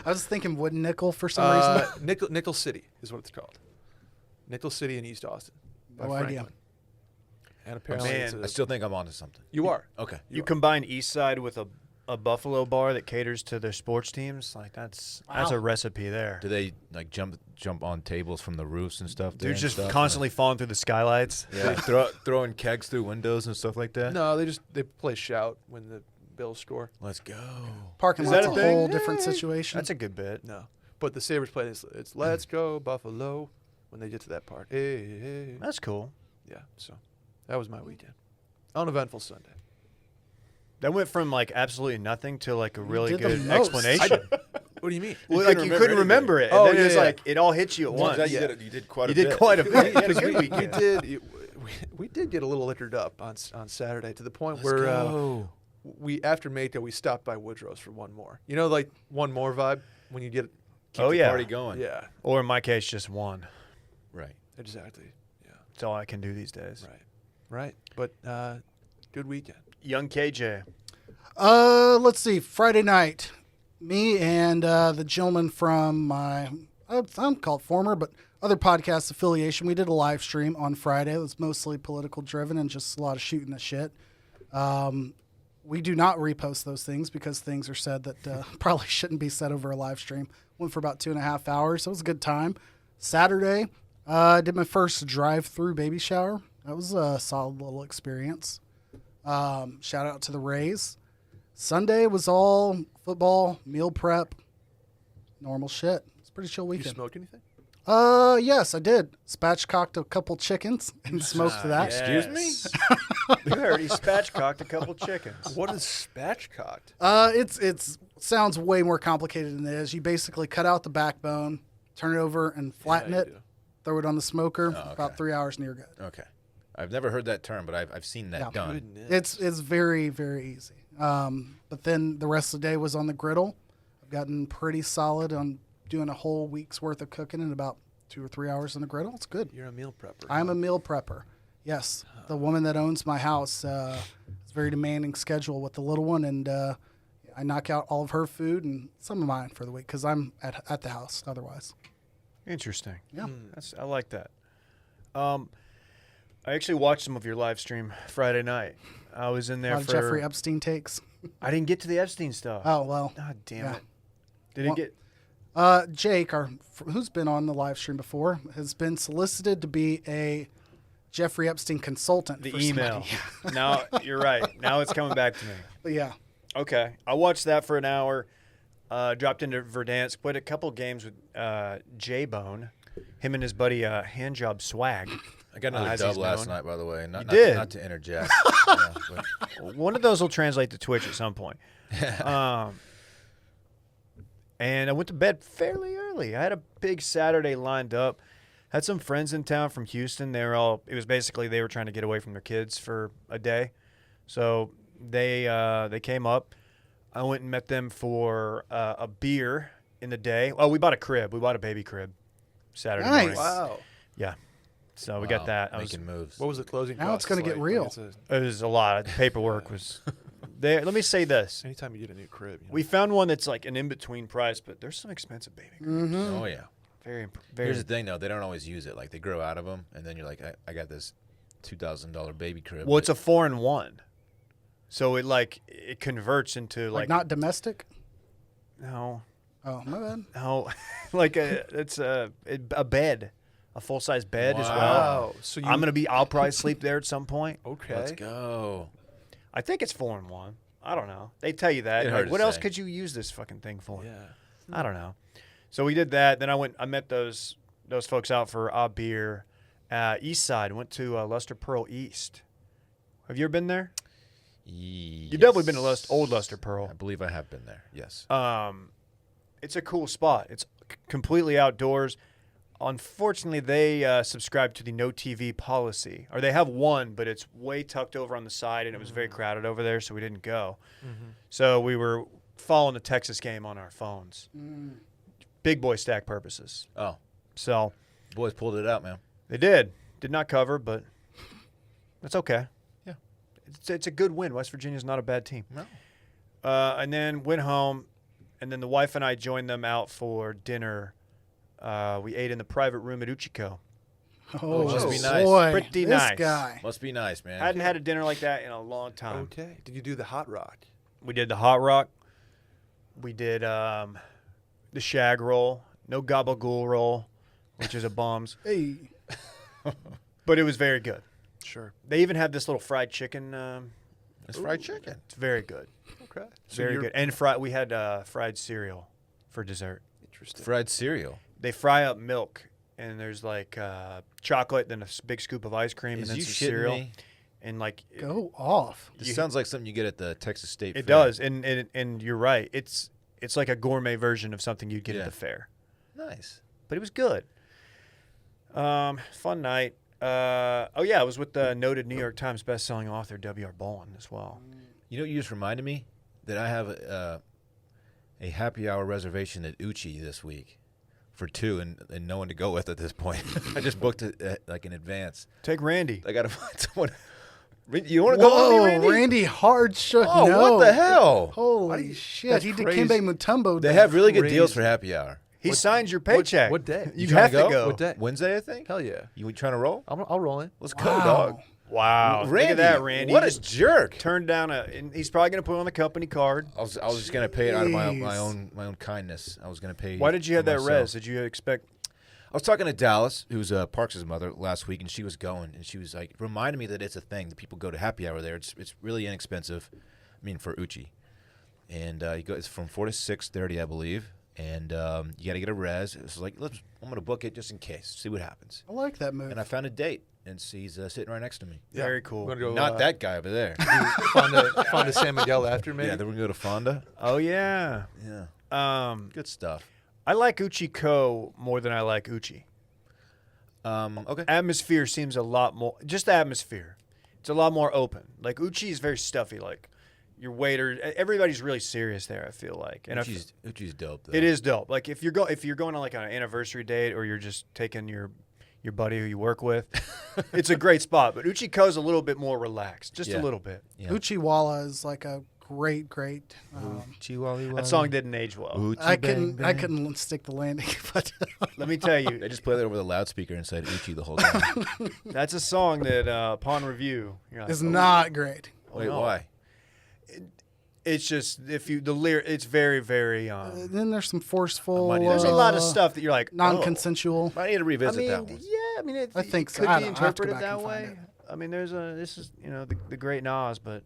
I was thinking wooden nickel for some reason. Nickel City is what it's called. Nickel City in East Austin. by No idea. Franklin. And apparently, Man, I still think I'm onto something. you are. Okay. You combine East Side with a Buffalo bar that caters to their sports teams. Like that's a recipe there. Do they like jump on tables from the roofs and stuff? there Dude's and just stuff? constantly falling through the skylights. Yeah, throwing kegs through windows and stuff like that. No, they play shout when the Bills score. Let's go. Parking Is lot's that a a thing? whole different situation. That's a good bit. No, but the Sabres play it's Let's Go Buffalo when they get to that part. Hey, hey, hey. That's cool. Yeah, so that was my weekend. Uneventful Sunday. That went from like absolutely nothing to like a really did the good most. explanation. What do you mean? Well, couldn't like you remember couldn't anything. remember it. Oh, and then yeah, it's yeah. like it all hits you at once. You did quite a You bit. did quite a bit. You had a good Because weekend. we did get a little littered up on Saturday to the point Let's where go. we after Mako we stopped by Woodrow's for one more. You know, like one more vibe when you get. Keep Oh, the yeah. party going. Yeah, Or in my case, just one. Right. exactly. Yeah, That's all I can do these days. right. But good weekend. Young KJ. Let's see. Friday night, me and the gentleman from my, I'm called former, but other podcast affiliation, we did a live stream on Friday. It was mostly political driven and just a lot of shooting the shit. We do not repost those things because things are said that probably shouldn't be said over a live stream. Went for about 2.5 hours. So it was a good time. Saturday, I did my first drive-through baby shower. That was a solid little experience. Shout out to the Rays. Sunday was all football, meal prep, normal shit. It's a pretty chill You weekend. smoked anything? Yes, I did. Spatchcocked a couple chickens and smoked that. Excuse me? You heard he spatchcocked a couple chickens. What is spatchcocked? It's sounds way more complicated than it is. You basically cut out the backbone, turn it over, and flatten you it. do. Throw it on the smoker. okay. About 3 hours, and you're good. Okay. I've never heard that term, but I've seen that Yeah. done. Goodness. It's very, very easy. But then the rest of the day was on the griddle. I've gotten pretty solid on doing a whole week's worth of cooking in about 2 or 3 hours on the griddle. It's good. You're a meal prepper. I'm a meal prepper. Yes. The woman that owns my house has a very demanding schedule with the little one, and I knock out all of her food and some of mine for the week because I'm at the house otherwise. Interesting. Yeah. I like that. I actually watched some of your live stream Friday night. I was in A there lot of for. Jeffrey Epstein takes. I didn't get to the Epstein stuff. Oh, well. God damn yeah. it! Did Well, it get? Jake, who's been on the live stream before, has been solicited to be a Jeffrey Epstein consultant. The for email. somebody. Now you're right. Now it's coming back to me. But yeah. Okay, I watched that for an hour. Dropped into Verdansk, played a couple games with J-Bone, him and his buddy Handjob Swag. I got another as dub he's last known. night, by the way. Not did? Not to interject. Yeah, but One of those will translate to Twitch at some point. And I went to bed fairly early. I had a big Saturday lined up. Had some friends in town from Houston. It was basically they were trying to get away from their kids for a day. So they came up. I went and met them for a beer in the day. Oh, we bought a crib. We bought a baby crib Saturday Nice. morning. Wow. Yeah. So we wow, got that. making moves. What was the closing Now it's costs gonna get like? real. Like it's It was a lot. The paperwork was there. Let me say this. anytime you get a new crib. You know? We found one that's like an in-between price, but there's some expensive baby cribs. Oh yeah. Very. Here's the thing, though. They don't always use it. Like they grow out of them, and then you're like, I got this $2,000 baby crib. Well, it's a 4-in-1, so it converts into Like not domestic? no, Oh, my bad. it's a bed, a full-size bed as well. Wow. So you, I'll probably sleep there at some point. Okay. Let's go. I think it's 4-in-1. I don't know. They tell you that. It's Like, hard to what else say. could you use this fucking thing for? Yeah. I don't know. So we did that. Then I met those folks out for a beer. East Side. Went to Luster Pearl East. Have you ever been there? You've definitely been to Old Luster Pearl. I believe I have been there. Yes. It's a cool spot. It's completely outdoors. Unfortunately, they subscribe to the no TV policy, or they have one, but it's way tucked over on the side, and it was very crowded over there, so we didn't go. So we were following the Texas game on our phones. Big boy stack purposes. Oh, So boys pulled it out, man. they did not cover, but that's okay. Yeah. It's a good win. West Virginia's not a bad team. No. And then went home, and then the wife and I joined them out for dinner. We ate in the private room at Uchiko. Oh, must be nice. boy. Pretty this nice. guy. Must be nice, man. Hadn't had a dinner like that in a long time. Okay. Did you do the hot rock? We did the hot rock. We did the shag roll. No gabagool roll, which is a bums. Hey. But it was very good. Sure. They even have this little fried chicken. It's fried chicken. It's very good. Okay. So Very you're- good. And we had fried cereal for dessert. Interesting. Fried cereal. They fry up milk, and there's like chocolate, then a big scoop of ice cream, Is and then you some shitting cereal. me? And like Go off. This sounds like something you get at the Texas State it Fair. does, and you're right. It's like a gourmet version of something you'd get Yeah. at the fair. Nice. But it was good. Fun night. Oh yeah, I was with the noted New York Times bestselling author W.R. Bowen as well. You know, you just reminded me that I have a happy hour reservation at Uchi this week for 2 and no one to go with at this point. I just booked it like in advance. Take Randy. I got to find someone You want to go with me, Randy? Randy hard shook. Oh, no. what the hell? Holy shit! That's He did crazy. Dikembe Mutombo. They day. have really good deals Crazy. for happy hour. He signs your paycheck. What day? You trying have to to go? go. What day? Wednesday, I think. Hell yeah. You trying to roll? I'll roll in. Let's go, dog. Wow. Randy, Look at that, Randy. What He a just jerk. turned down and he's probably going to put on the company card. I was just gonna pay it out of my Jeez. own kindness. I was gonna pay. Why did you have for that myself. res? Did you expect? I was talking to Dallas, who's Parks' mother, last week, and she was going, and she was like, reminded me that it's a thing that people go to happy hour there. It's really inexpensive. I mean, for Uchi, and you go. It's from 4 to 6:30, I believe, and you got to get a res. It's like, I'm gonna book it just in case, see what happens. I like that move. And I found a date, and he's sitting right next to me. Yeah. Very cool. We're gonna go, Not that guy over there. Fonda San Miguel after, maybe. Yeah, then we're gonna go to Fonda. Oh yeah. Yeah, good stuff. I like Uchi Co more than I like Uchi. Okay. Atmosphere seems a lot more. Just the atmosphere. It's a lot more open. Like Uchi is very stuffy. Like your waiter, everybody's really serious there. I feel like, and Uchi's dope though. it is dope. Like if you're going on like on an anniversary date or you're just taking your buddy who you work with, it's a great spot. But Uchi Co's a little bit more relaxed, just a Yeah. little bit. Yeah. Uchiwala is like a great. That song didn't age well. I couldn't stick the landing, but Let me tell you, They just played it over the loudspeaker and said Uchi the whole time. that's a song that upon review, you're like, it's "Oh, not great. Wait, no." why? It's just it's very very. Then there's some forceful. There's a lot of stuff that you're like non-consensual. I need to revisit that one. Yeah, I mean, it, I think it so. could I be don't know. I have to go interpreted back that and way. find I mean, this is the great Nas, but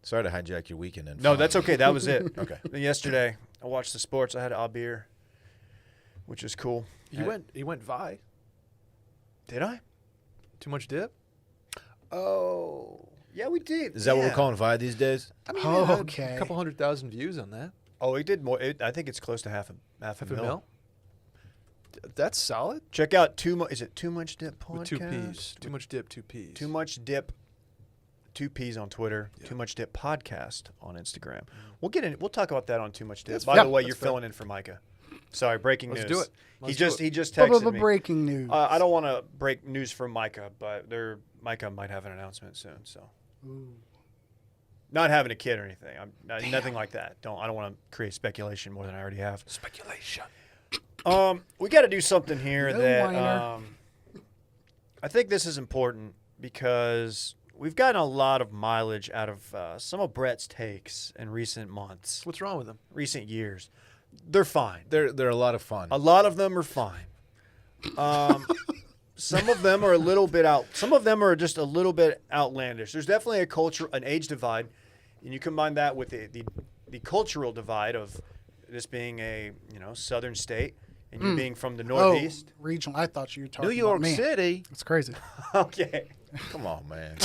Sorry to hijack your weekend. And no, fun. that's okay. That was it. Okay. Then yesterday, I watched the sports. I had a beer, which is cool. You went Vi. Did I? Too much dip? Oh, yeah, we did. Is that what we're Yeah. calling Vi these days? I mean, Oh, it had okay. A couple 100,000 views on that. Oh, it did more. I think it's close to half a Half a mil. mil? That's solid. Check out Is it Too Much Dip podcast? With 2 P's. Too much dip, 2 P's. Too Much Dip, 2 P's on Twitter. Yeah. Too Much Dip podcast on Instagram. We'll get in. We'll talk about that on Too Much Dip. That's By fair. the way, That's you're fair. filling in for Micah. Sorry, breaking Let's news. do it. He Let's do just it. he just texted me. Breaking news. I don't want to break news for Micah, but Micah might have an announcement soon. So, not having a kid or anything. Nothing like that. I don't want to create speculation more than I already have. Speculation. We got to do something here No that whiner. I think this is important because we've gotten a lot of mileage out of some of Brett's takes in recent months, What's wrong with them? recent years. They're fine. They're a lot of fun. A lot of them are fine. Some of them are a little bit out. Some of them are just a little bit outlandish. There's definitely an age divide, and you combine that with the cultural divide of this being a southern state and you being from the Northeast. Regional. I thought you were talking New York about me. City. It's crazy. Okay. Come on, man.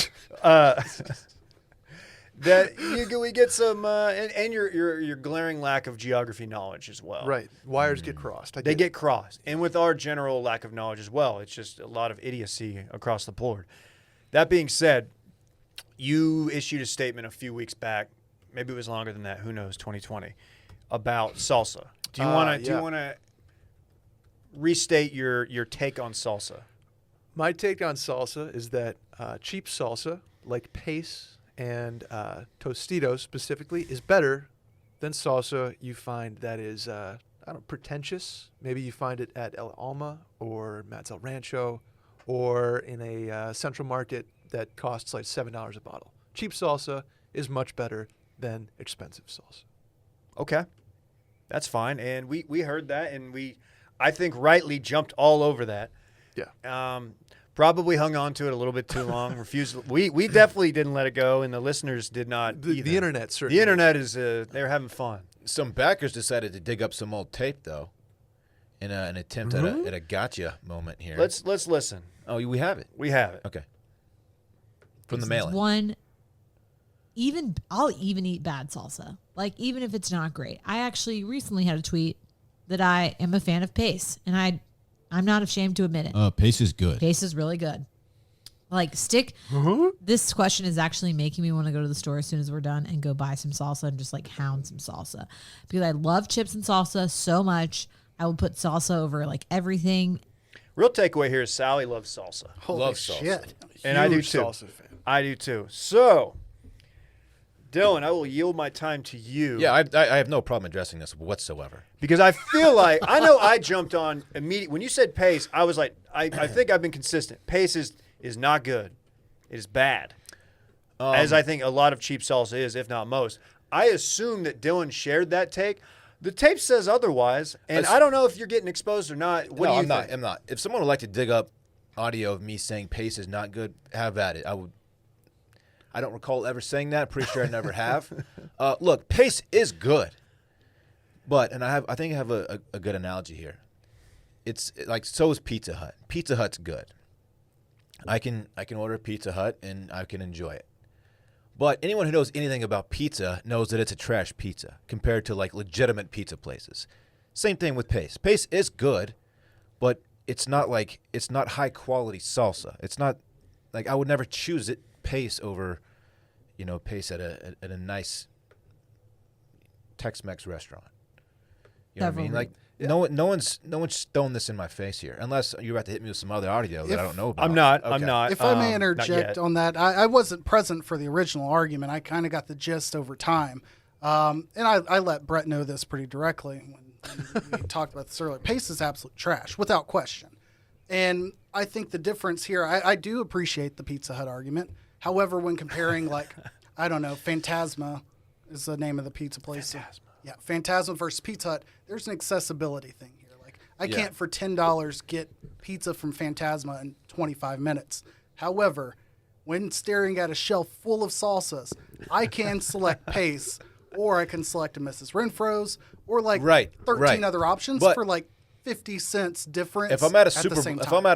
That we get some and your glaring lack of geography knowledge as well. Right. Wires get crossed. They get crossed. And with our general lack of knowledge as well, it's just a lot of idiocy across the board. That being said, you issued a statement a few weeks back, maybe it was longer than that, who knows, 2020, about salsa. Do you want to restate your take on salsa? My take on salsa is that cheap salsa, like Pace and Tostitos specifically, is better than salsa you find that is, pretentious. Maybe you find it at El Alma or Matt's El Rancho or in a Central Market that costs like $7 a bottle. Cheap salsa is much better than expensive salsa. Okay. That's fine. And we heard that, and I think rightly jumped all over that. Yeah. Probably hung on to it a little bit too long. Refused. We definitely didn't let it go, and the listeners did not either. The internet, certainly. The internet is they're having fun. Some backers decided to dig up some old tape, though, in an attempt at a gotcha moment here. Let's listen. Oh, we have it. We have it. Okay. From the It's mailing. I'll even eat bad salsa. Like, even if it's not great. I actually recently had a tweet that I am a fan of Pace, and I'm not ashamed to admit it. Pace is good. Pace is really good. Like, this question is actually making me want to go to the store as soon as we're done and go buy some salsa and just like hound some salsa. Because I love chips and salsa so much. I will put salsa over like everything. Real takeaway here is Sally loves salsa. Holy Love salsa. shit. And I do Huge too. salsa fan. I do too. So, Dillon, I will yield my time to you. Yeah, I have no problem addressing this whatsoever. Because I feel like I know I jumped on immediately when you said pace. I was like, I think I've been consistent. Pace is not good. It is bad, as I think a lot of cheap salsa is, if not most. I assume that Dillon shared that take. The tape says otherwise, and I don't know if you're getting exposed or not. What do you think? I'm not. If someone would like to dig up audio of me saying pace is not good, have at it. I don't recall ever saying that. Pretty sure I never have. Look, pace is good, but I think I have a good analogy here. It's like so is Pizza Hut. Pizza Hut's good. I can order Pizza Hut and I can enjoy it. But anyone who knows anything about pizza knows that it's a trash pizza compared to like legitimate pizza places. Same thing with pace. Pace is good, but it's not high quality salsa. It's not like I would never choose it pace over, pace at a nice Tex-Mex restaurant. You know what I mean? Like no one's throwing this in my face here, unless you're about to hit me with some other audio that I don't know about. I'm not. If I may interject on that, I wasn't present for the original argument. I kind of got the gist over time, and I let Brett know this pretty directly when we talked about this earlier. Pace is absolute trash, without question. And I think the difference here, I do appreciate the Pizza Hut argument. However, when comparing, like, I don't know, Phantasma is the name of the pizza place. Phantasma. Yeah, Phantasma versus Pizza Hut. There's an accessibility thing here. Like, I can't for $10 get pizza from Phantasma in 25 minutes. However, when staring at a shelf full of salsas, I can select Pace, or I can select a Mrs. Renfro's, or like 13 other options for like 50 cents difference. If I'm at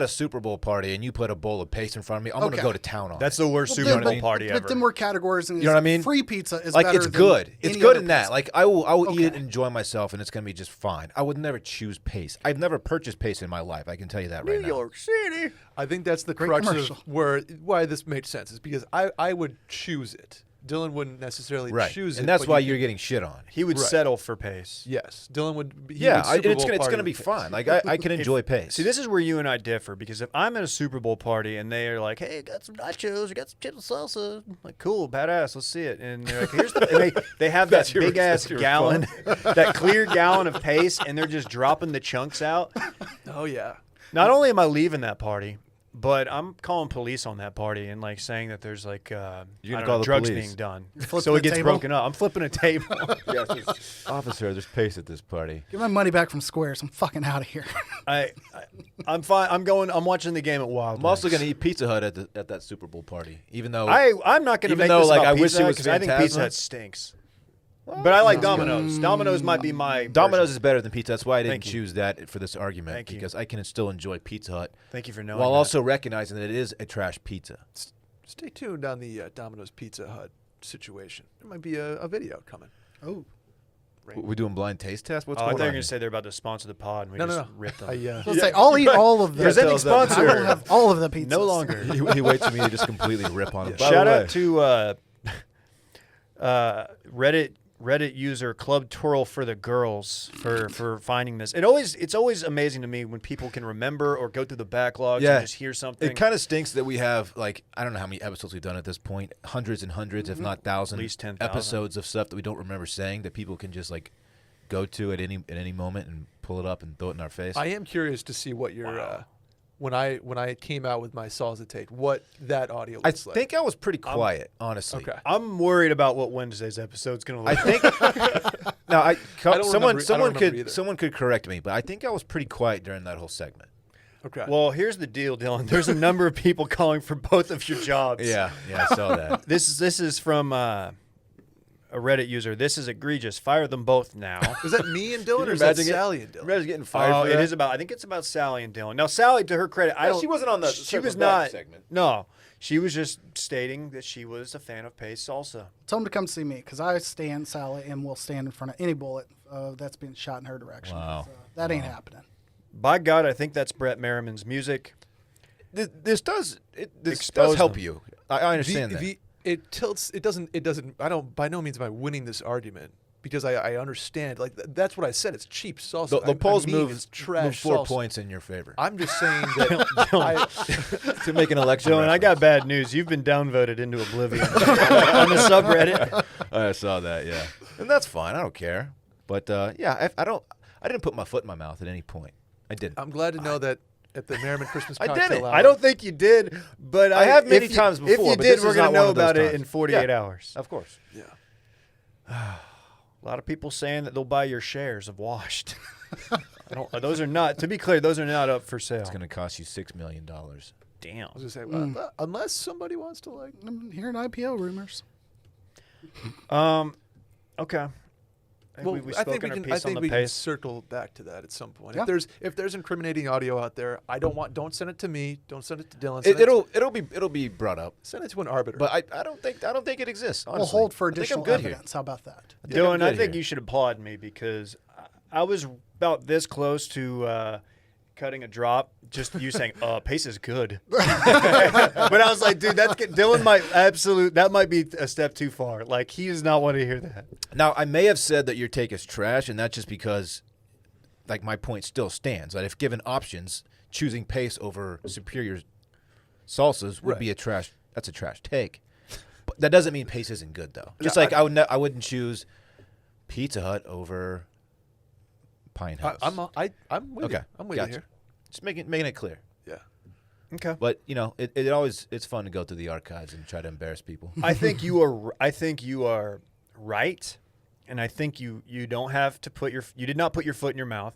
a Super Bowl party and you put a bowl of paste in front of me, I'm going to go to town on That's it. the worst Super Bowl party ever. But then we're categorizing. You know what I mean? Free pizza is like better it's than good. It's any good other in that. pizza. Like I will eat it, and enjoy myself, and it's going to be just fine. I would never choose paste. I've never purchased paste in my life. I can tell you that right now. New York City. I think that's the crux of why this makes sense is because I would choose it. Dillon wouldn't necessarily choose it. And that's why you're getting shit on. He would settle for pace. Yes. Dillon would be it's going to be fine. Like I can enjoy pace. See, this is where you and I differ, because if I'm at a Super Bowl party and they are like, "Hey, got some nachos, we got some chips and salsa," I'm like, "Cool, badass, let's see it." And they're like, "Here's the," they have that big ass gallon, that clear gallon of pace, and they're just dropping the chunks out. Oh yeah. Not only am I leaving that party, but I'm calling police on that party and like saying that there's like drugs being done, so it gets broken up. I'm flipping a table. Yes, officer, there's pace at this party. Get my money back from Squares. I'm fucking out of here. I'm fine. I'm watching the game at Wild. I'm also going to eat Pizza Hut at that Super Bowl party, even though I'm not going to make this about Pizza Hut because I think Pizza Hut stinks. But I like Domino's. Domino's might be my Domino's version. is better than Pizza. That's why I didn't choose that for this argument. Thank you. Because I can still enjoy Pizza Hut. Thank you for knowing while that. also recognizing that it is a trash pizza. Stay tuned on the Domino's Pizza Hut situation. There might be a video coming. Oh. We're doing blind taste test? What's I going thought you were on? going to say they're about to sponsor the pod, and we just ripped them. Let's say I'll eat all of them. Presenting sponsor. I will have all of the pizzas. No longer. he waits for me to just completely rip on him. Shout out to Reddit user Club Twirl for the Girls for finding this. It's always amazing to me when people can remember or go through the backlogs and just hear something. It kind of stinks that we have, like, I don't know how many episodes we've done at this point, hundreds and hundreds, if not thousands, at least 10,000 episodes of stuff that we don't remember saying that people can just like go to at any moment and pull it up and throw it in our face. I am curious to see what your when I came out with my salsa take, what that audio looks like. I think I was pretty quiet, honestly. Okay. I'm worried about what Wednesday's episode's going to look like. I think someone could correct me, but I think I was pretty quiet during that whole segment. Okay. Well, here's the deal, Dillon. There's a number of people calling for both of your jobs. Yeah, I saw that. This is from a Reddit user. This is egregious. Fire them both now. Was that me and Dillon, or is that Sally and Dillon? Imagine getting fired for that. It is about. I think it's about Sally and Dillon. Now, Sally, to her credit, she wasn't on the She was Circle Back not. segment. No, she was just stating that she was a fan of paste salsa. Tell them to come see me because I stand Sally and will stand in front of any bullet that's being shot in her direction. Wow. That ain't happening. By God, I think that's Brett Merriman's music. This does Expose help them. you. I understand that. It tilts. It doesn't. I don't. By no means am I winning this argument because I understand. Like that's what I said. It's cheap salsa. The polls it's trash 4 salsa. points in your favor. I'm just saying that to make an election. Dylan, I got bad news. You've been downvoted into oblivion on the subreddit. I saw that, yeah, and that's fine. I don't care. But yeah, I didn't put my foot in my mouth at any point. I didn't. I'm glad to know that at the Merriman Christmas I cocktail didn't. hour. I don't think you did, but I have many if you- times If before, you but did, this we're is going to not one know of those about it times. in 48 Yeah. hours. Of course. Yeah. A lot of people saying that they'll buy your shares of Washed. Those are not, to be clear, those are not up for sale. It's going to cost you $6 million. Damn. I was gonna say, well, unless somebody wants to like. I'm hearing IPO rumors. Okay. Well, We've I think spoken we our can. I piece on think the we can pace. circle back to that at some point. Yeah. If there's incriminating audio out there, don't send it to me. Don't send it to Dillon. Send It'll be brought up, send it to an arbiter. but I don't think it exists. Honestly. We'll hold for I think I'm additional good here. evidence. How about that? Dylan, I good think here. you should applaud me because I was about this close to cutting a drop. Just you saying, pace is good. But I was like, dude, Dylan that might be a step too far. Like, he does not want to hear that. Now, I may have said that your take is trash, and that's just because, like, my point still stands. That if given options, choosing pace over superior salsas would be a trash. That's a trash take. But that doesn't mean pace isn't good, though. Just like I wouldn't choose Pizza Hut over Pine House. I'm with Okay, you. I'm with gotcha. you here. Just making it clear. Yeah. Okay. But it's fun to go through the archives and try to embarrass people. I think you are right, and I think you don't have to you did not put your foot in your mouth.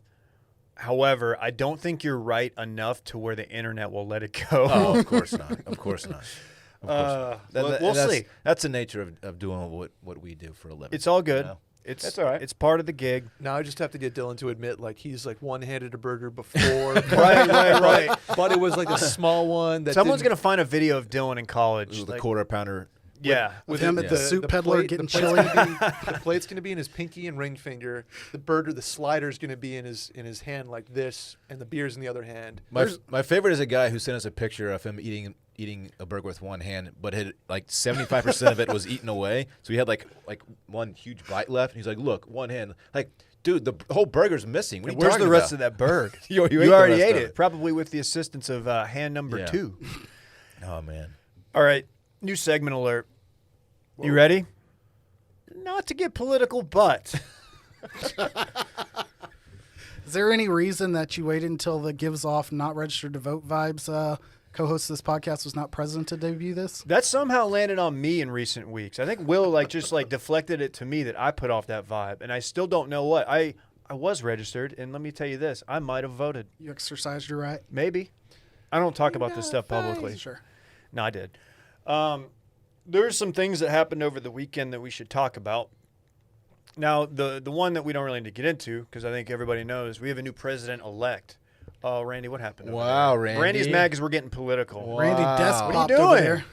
However, I don't think you're right enough to where the internet will let it go. Oh, of course not. Of course not. Of course not. We'll that's, see. That's the nature of doing what we do for a living. It's all good. You know? That's all right. It's part of the gig. Now I just have to get Dillon to admit, like he's like one-handed a burger before. right. But it was like a small one. That Someone's didn't- gonna find a video of Dylan in college. Ooh, the like- quarter pounder. Yeah. With him at the soup peddler plate- getting the chili. the plate's gonna be in his pinky and ring finger. The burger, the slider's gonna be in his hand like this, and the beer's in the other hand. My favorite is a guy who sent us a picture of him eating a burger with one hand, but had like 75% of it was eaten away. So he had like one huge bite left, and he's like, "Look, one hand." Like, dude, the whole burger's missing. What are you Where's talking the rest about? of that burger? You ate you the already rest ate of it, probably with the assistance of hand number Yeah. 2. Oh man. All right, new segment alert. You ready? Not to get political, but Is there any reason that you waited until the gives off not registered to vote vibes co-host of this podcast was not present to debut this? that somehow landed on me in recent weeks. I think Will just deflected it to me that I put off that vibe, and I still don't know what. I was registered, and let me tell you this: I might have voted. You exercised your right? Maybe. I don't talk about this stuff publicly. Sure. No, I did. There's some things that happened over the weekend that we should talk about. Now, the one that we don't really need to get into, because I think everybody knows, we have a new president-elect. Oh, Randy, what happened? over Wow, there? Randy. Randy's mad because we're getting political. Randy desk What are you popped over doing? there.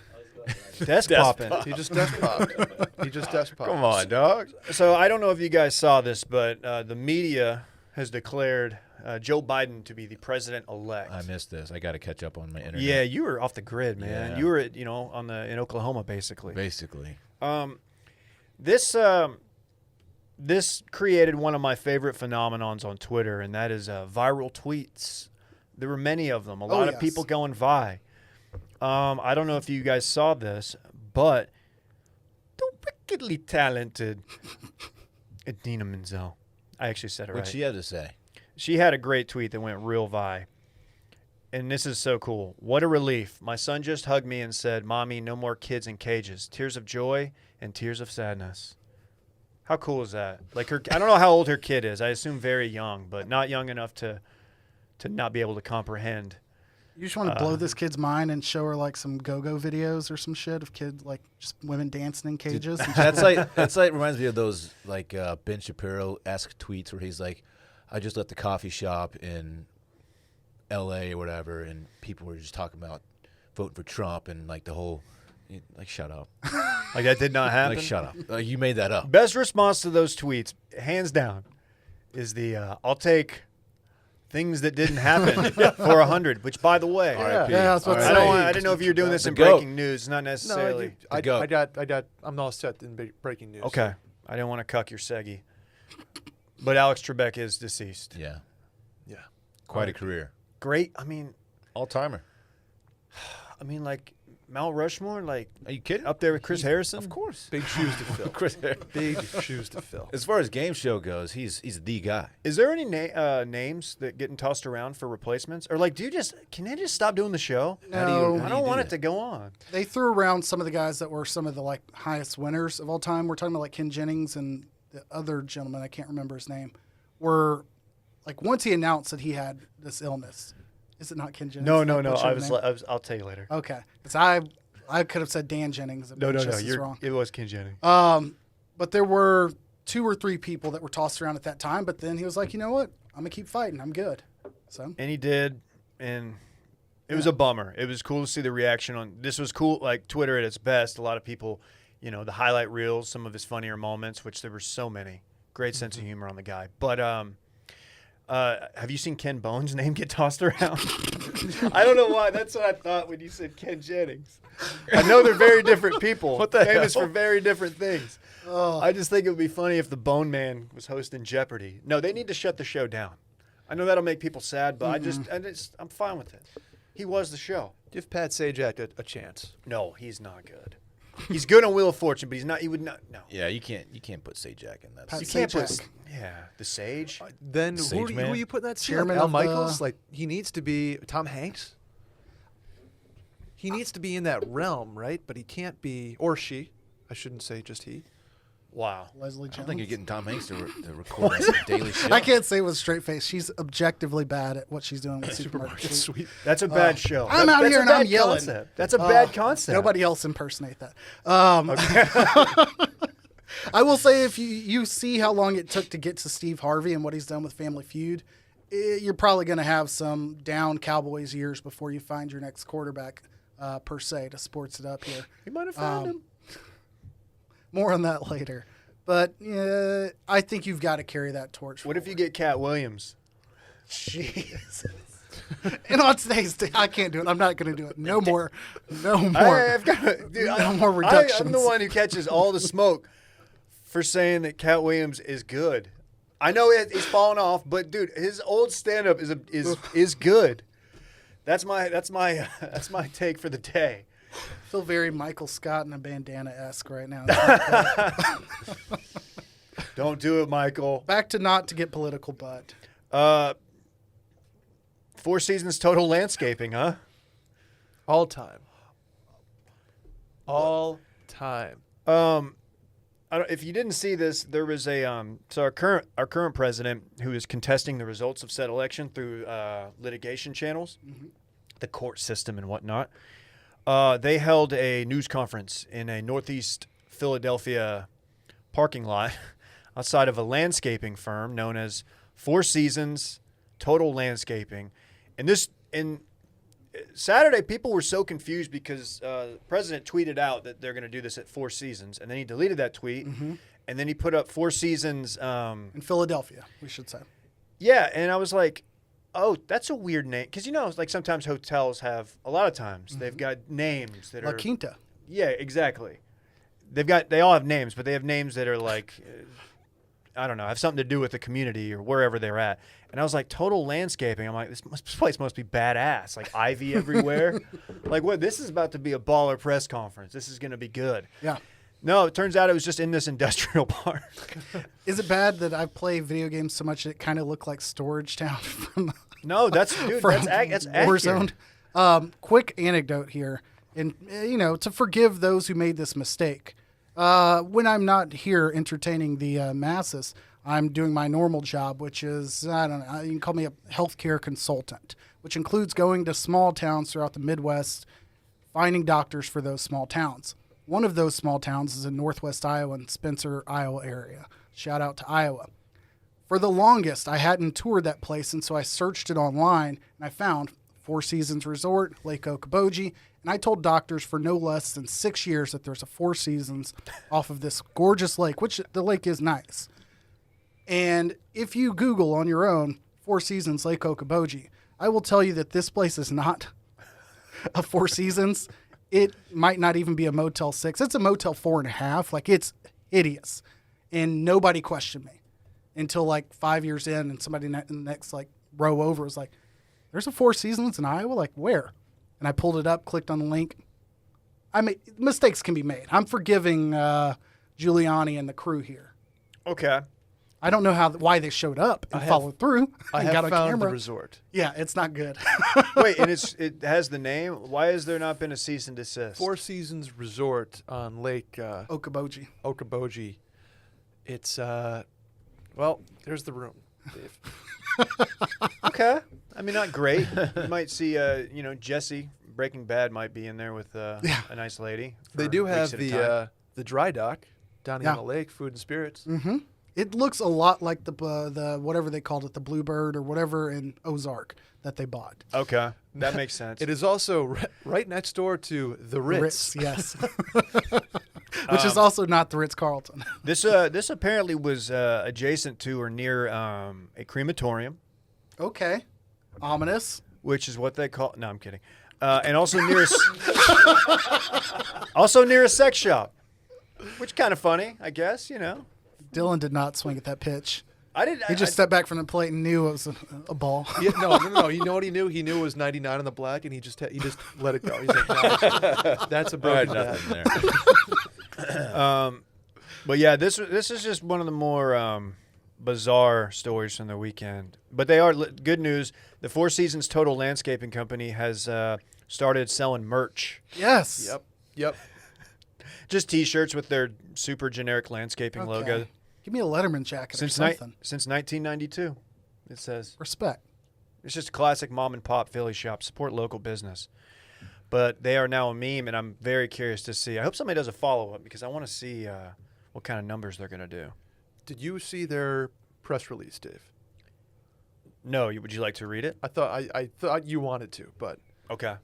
Desk popping. He just desk popped. He just desk popped. Come on, dog. So I don't know if you guys saw this, but the media has declared Joe Biden to be the president-elect. I missed this. I got to catch up on my internet. Yeah, you were off the grid, man. Yeah. You were in Oklahoma, basically. Basically. This created one of my favorite phenomenons on Twitter, and that is viral tweets. There were many of them. A lot of yes. people going vi. I don't know if you guys saw this, but the wickedly talented Idina Menzel. I actually said it right. What'd she have to say? She had a great tweet that went real vi. And this is so cool. What a relief. My son just hugged me and said, "Mommy, no more kids in cages. Tears of joy and tears of sadness." How cool is that? Like I don't know how old her kid is. I assume very young, but not young enough to not be able to comprehend. You just want to blow this kid's mind and show her like some go-go videos or some shit of kids like just women dancing in cages. And That's like reminds me of those like Ben Shapiro-esque tweets where he's like, "I just left the coffee shop in L.A. or whatever, and people were just talking about voting for Trump and like the whole like shut up, Like that did not happen. like shut up, you made that up." Best response to those tweets, hands down, is the I'll take things that didn't happen for 100. Which, by the way, R.I.P. Yeah, I was about to I say. don't. I didn't know if you were doing this The in goat. breaking news, not No, necessarily. I goat. got. I'm all set in breaking news. Okay. I didn't want to cuck your Seggy. But Alex Trebek is deceased. Yeah. Yeah. Quite a career. Great. I mean, All-timer. like Mount Rushmore, like Are you kidding? up there with Chris Harrison. Of course. Big shoes to fill. Chris Big shoes to fill. As far as game show goes, he's the guy. Is there any names that getting tossed around for replacements, or like, can they just stop doing the show? No. I don't want it to go on. They threw around some of the guys that were some of the like highest winners of all time. We're talking about like Ken Jennings and the other gentleman, I can't remember his name, were like once he announced that he had this illness. Is it not Ken Jennings? No. Did butcher I the was. name? I'll tell you later. Okay, because I could have said Dan Jennings. No. Just as wrong. It was Ken Jennings. But there were 2 or 3 people that were tossed around at that time. But then he was like, you know what? I'm gonna keep fighting. I'm good. So And he did, and it was a bummer. It was cool to see the reaction on this. Was cool, like Twitter at its best. A lot of people, the highlight reels, some of his funnier moments, which there were so many. Great sense of humor on the guy. But have you seen Ken Bone's name get tossed around? I don't know why. That's what I thought when you said Ken Jennings. I know they're very different people. What the famous hell? for very different things. I just think it would be funny if the Bone Man was hosting Jeopardy. No, they need to shut the show down. I know that'll make people sad, but I'm fine with it. He was the show. Give Pat Sajak a chance. No, he's not good. He's good on Wheel of Fortune, but he's not. He would not. No. Yeah, you can't put Sajak in that. Pat You can't put. Sajak. Yeah, the Sage. Then Sage who man. are you putting that seat? Chairman Like Al of the- Michaels? Like he needs to be Tom Hanks. He needs to be in that realm, right? But he can't be, or she. I shouldn't say just he. Wow. Leslie I Jones. don't think you're getting Tom Hanks to record on some daily show. I can't say it with a straight face. She's objectively bad at what she's doing with Supermarket Sweep. Sweet. That's a bad show. I'm out That's here a and I'm bad yelling. concept. That's a bad concept. Nobody else impersonate that. I will say if you see how long it took to get to Steve Harvey and what he's done with Family Feud, you're probably going to have some down Cowboys years before you find your next quarterback, per se, to sports it up here. You might have found him. More on that later. But I think you've got to carry that torch. What if you get Cat Williams? Jesus. And on today's day, I can't do it. I'm not going to do it. No more. No more. I've got, dude, No more reductions. I'm the one who catches all the smoke for saying that Cat Williams is good. I know he's fallen off, but dude, his old stand-up is good. That's my take for the day. I feel very Michael Scott in a bandana-esque right now. Don't do it, Michael. Back to not to get political, but 4 Seasons Total Landscaping, huh? All time. All time. If you didn't see this, there was so our current president, who is contesting the results of said election through litigation channels, the court system and whatnot. They held a news conference in a Northeast Philadelphia parking lot outside of a landscaping firm known as 4 Seasons Total Landscaping. And Saturday, people were so confused because the president tweeted out that they're going to do this at 4 Seasons, and then he deleted that tweet, and then he put up 4 Seasons. in Philadelphia, we should say. Yeah, and I was like, oh, that's a weird name. Because, like sometimes hotels have, a lot of times, they've got names that La are. Quinta. Yeah, exactly. They all have names, but they have names that are like, I don't know, have something to do with the community or wherever they're at. And I was like, Total Landscaping. I'm like, this place must be badass. Like ivy everywhere. Like, what? This is about to be a baller press conference. This is going to be good. Yeah. No, it turns out it was just in this industrial park. Is it bad that I play video games so much it kind of looked like Storage Town from No, that's from accurate. Warzone? Quick anecdote here, and to forgive those who made this mistake. When I'm not here entertaining the masses, I'm doing my normal job, which is, I don't know, you can call me a healthcare consultant, which includes going to small towns throughout the Midwest, finding doctors for those small towns. One of those small towns is in northwest Iowa and Spencer, Iowa area. Shout out to Iowa. For the longest, I hadn't toured that place, and so I searched it online, and I found 4 Seasons Resort, Lake Okoboji, and I told doctors for no less than 6 years that there's a 4 Seasons off of this gorgeous lake, which the lake is nice. And if you Google on your own 4 Seasons Lake Okoboji, I will tell you that this place is not a 4 Seasons. It might not even be a Motel 6. It's a Motel 4.5. Like, it's hideous. and nobody questioned me until like 5 years in, and somebody in the next like row over was like, "There's a Four Seasons in Iowa? Like where?" And I pulled it up, clicked on the link. Mistakes can be made. I'm forgiving Giuliani and the crew here. Okay. I don't know why they showed up and followed through I and have got on found camera. the resort. Yeah, it's not good. Wait, and it has the name. Why has there not been a cease and desist? Four Seasons Resort on Lake Okoboji. Okoboji. It's well, there's the room, Dave. Okay. I mean, not great. You might see, Jesse Breaking Bad might be in there with a nice lady. They do for have weeks at a time. the dry dock down here on the lake, food and spirits. Mm-hmm. It looks a lot like the whatever they called it, the Bluebird or whatever in Ozark that they bought. Okay, that makes sense. It is also right next door to the Ritz. Yes. Which is also not the Ritz-Carlton. This apparently was adjacent to or near a crematorium, Okay. Ominous. which is what they call. No, I'm kidding. And also near a sex shop, which kind of funny, I guess. Dillon did not swing at that pitch. I didn't. He just stepped back from the plate and knew it was a ball. Yeah, no. You know what he knew? He knew it was 99 on the black, and he just let it go. He's like, no, that's a broken bat. Nothing there. But yeah, this is just one of the more bizarre stories from the weekend. But they are good news. The Four Seasons Total Landscaping Company has started selling merch. Yes. Yep. Just T-shirts with their super generic landscaping Okay. logo. Give me a Letterman jacket or something. Since 1992, it says. Respect. It's just a classic mom and pop Philly shop. Support local business. But they are now a meme, and I'm very curious to see. I hope somebody does a follow-up because I want to see what kind of numbers they're going to do. Did you see their press release, Dave? No, would you like to read it? I thought you wanted to, but Okay.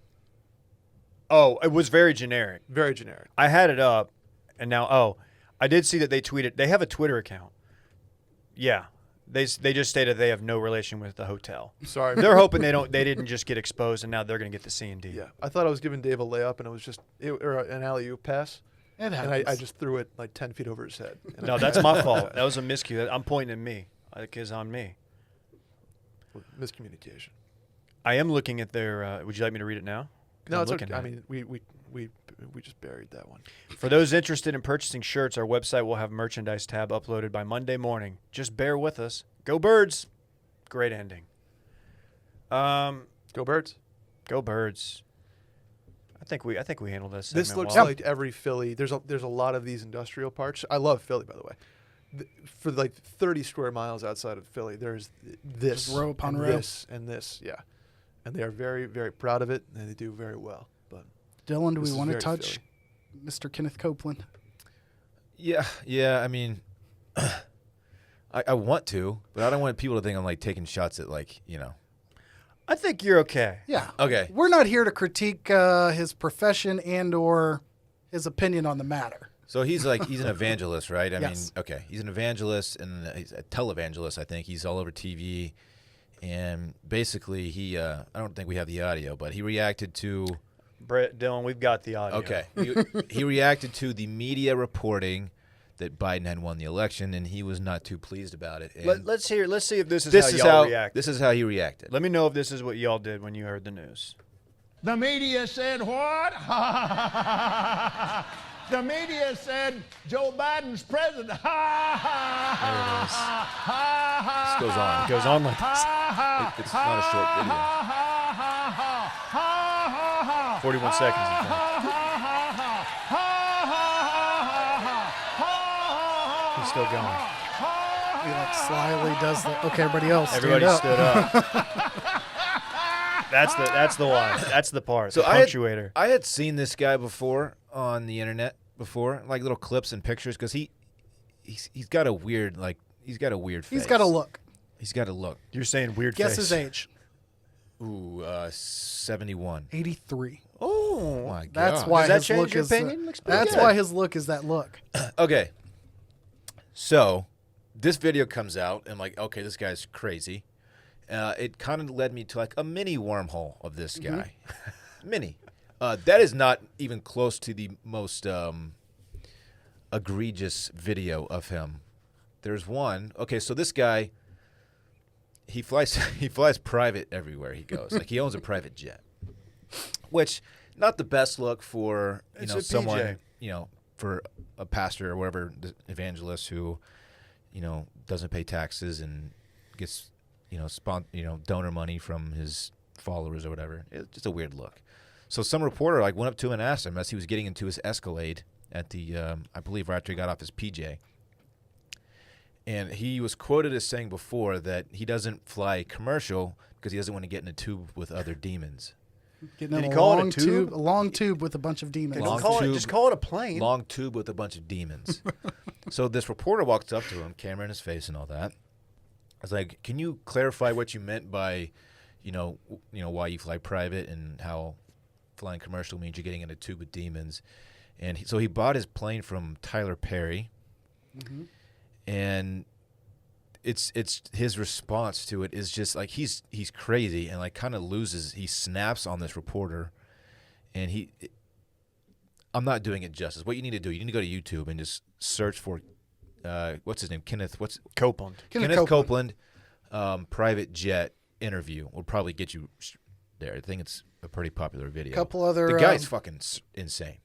Oh, it was very generic. very generic. I had it up, and now, I did see that they tweeted. They have a Twitter account. Yeah. They just stated they have no relation with the hotel. Sorry. They're hoping they didn't just get exposed, and now they're going to get the C&D. Yeah, I thought I was giving Dave a layup, and it was just or an alley-oop pass, It and happens. I just threw it like 10 feet over his head. And No, that's my fault. That was a miscue. I'm pointing at me. It's on me. miscommunication. I am looking at their. Would you like me to read it now? 'Cause No, I'm it's looking okay. I at it. mean, we just buried that one. For those interested in purchasing shirts, our website will have a merchandise tab uploaded by Monday morning. Just bear with us. Go Birds! Great ending. Go Birds. Go Birds. I think we handled this. This segment looks well. like every Philly. There's a lot of these industrial parks. I love Philly, by the way. For like 30 square miles outside of Philly, there's this, Just row upon and row. this, and this. Yeah, and they are very, very proud of it, and they do very well. But Dylan, do this we is want to very touch Philly. Mr. Kenneth Copeland? Yeah. I mean, I want to, but I don't want people to think I'm like taking shots at I think you're okay. Yeah. Okay. We're not here to critique his profession and or his opinion on the matter. So he's an evangelist, right? I Yes. mean, okay, he's an evangelist and he's a televangelist. I think he's all over TV, and basically I don't think we have the audio, but he reacted to. Brett, Dillon, we've got the audio. Okay, he reacted to the media reporting that Biden had won the election, and he was not too pleased about it. And Let's see if this is this how is y'all how react. this is how he reacted. Let me know if this is what y'all did when you heard the news. The media said what? The media said Joe Biden's president. This goes on. It goes on like this. It's not a short video. 41 seconds, in fact. He's still going. He like slyly does the. Okay, everybody else. stand Everybody up. stood up. That's the one. That's the part. So the I had, punctuator. I had seen this guy before on the internet like little clips and pictures, because he's got a weird face. He's got a look. He's got a look. You're saying weird Guess face. his age. Ooh, 71. 83. Oh my god. That's why Does that his change look your is. opinion? Looks pretty That's good. why his look is that look. Okay. So, this video comes out, and okay, this guy's crazy. It kind of led me to like a mini wormhole of this guy. Mini. That is not even close to the most egregious video of him there's one. Okay, so this guy, he flies private everywhere he goes. Like he owns a private jet, which not the best look for It's a someone PJ. For a pastor or whatever evangelist who doesn't pay taxes and gets donor money from his followers or whatever. It's just a weird look. So some reporter went up to him and asked him as he was getting into his Escalade at the I believe right after he got off his PJ. And he was quoted as saying before that he doesn't fly commercial because he doesn't want to get in a tube with other demons. Getting Did in he a call it a long tube? A long tube with a bunch of demons. Long Just tube. call it a plane. Long tube with a bunch of demons. So this reporter walks up to him, camera in his face and all that. I was like, "Can you clarify what you meant by, why you fly private and how flying commercial means you're getting in a tube with demons?" And so he bought his plane from Tyler Perry, and it's his response to it is just like he's crazy and kind of loses. He snaps on this reporter, and I'm not doing it justice. What you need to do, you need to go to YouTube and just search for what's his name, Copeland. Kenneth Copeland, private jet interview will probably get you there. I think it's a pretty popular video. Couple other the guy's fucking insane.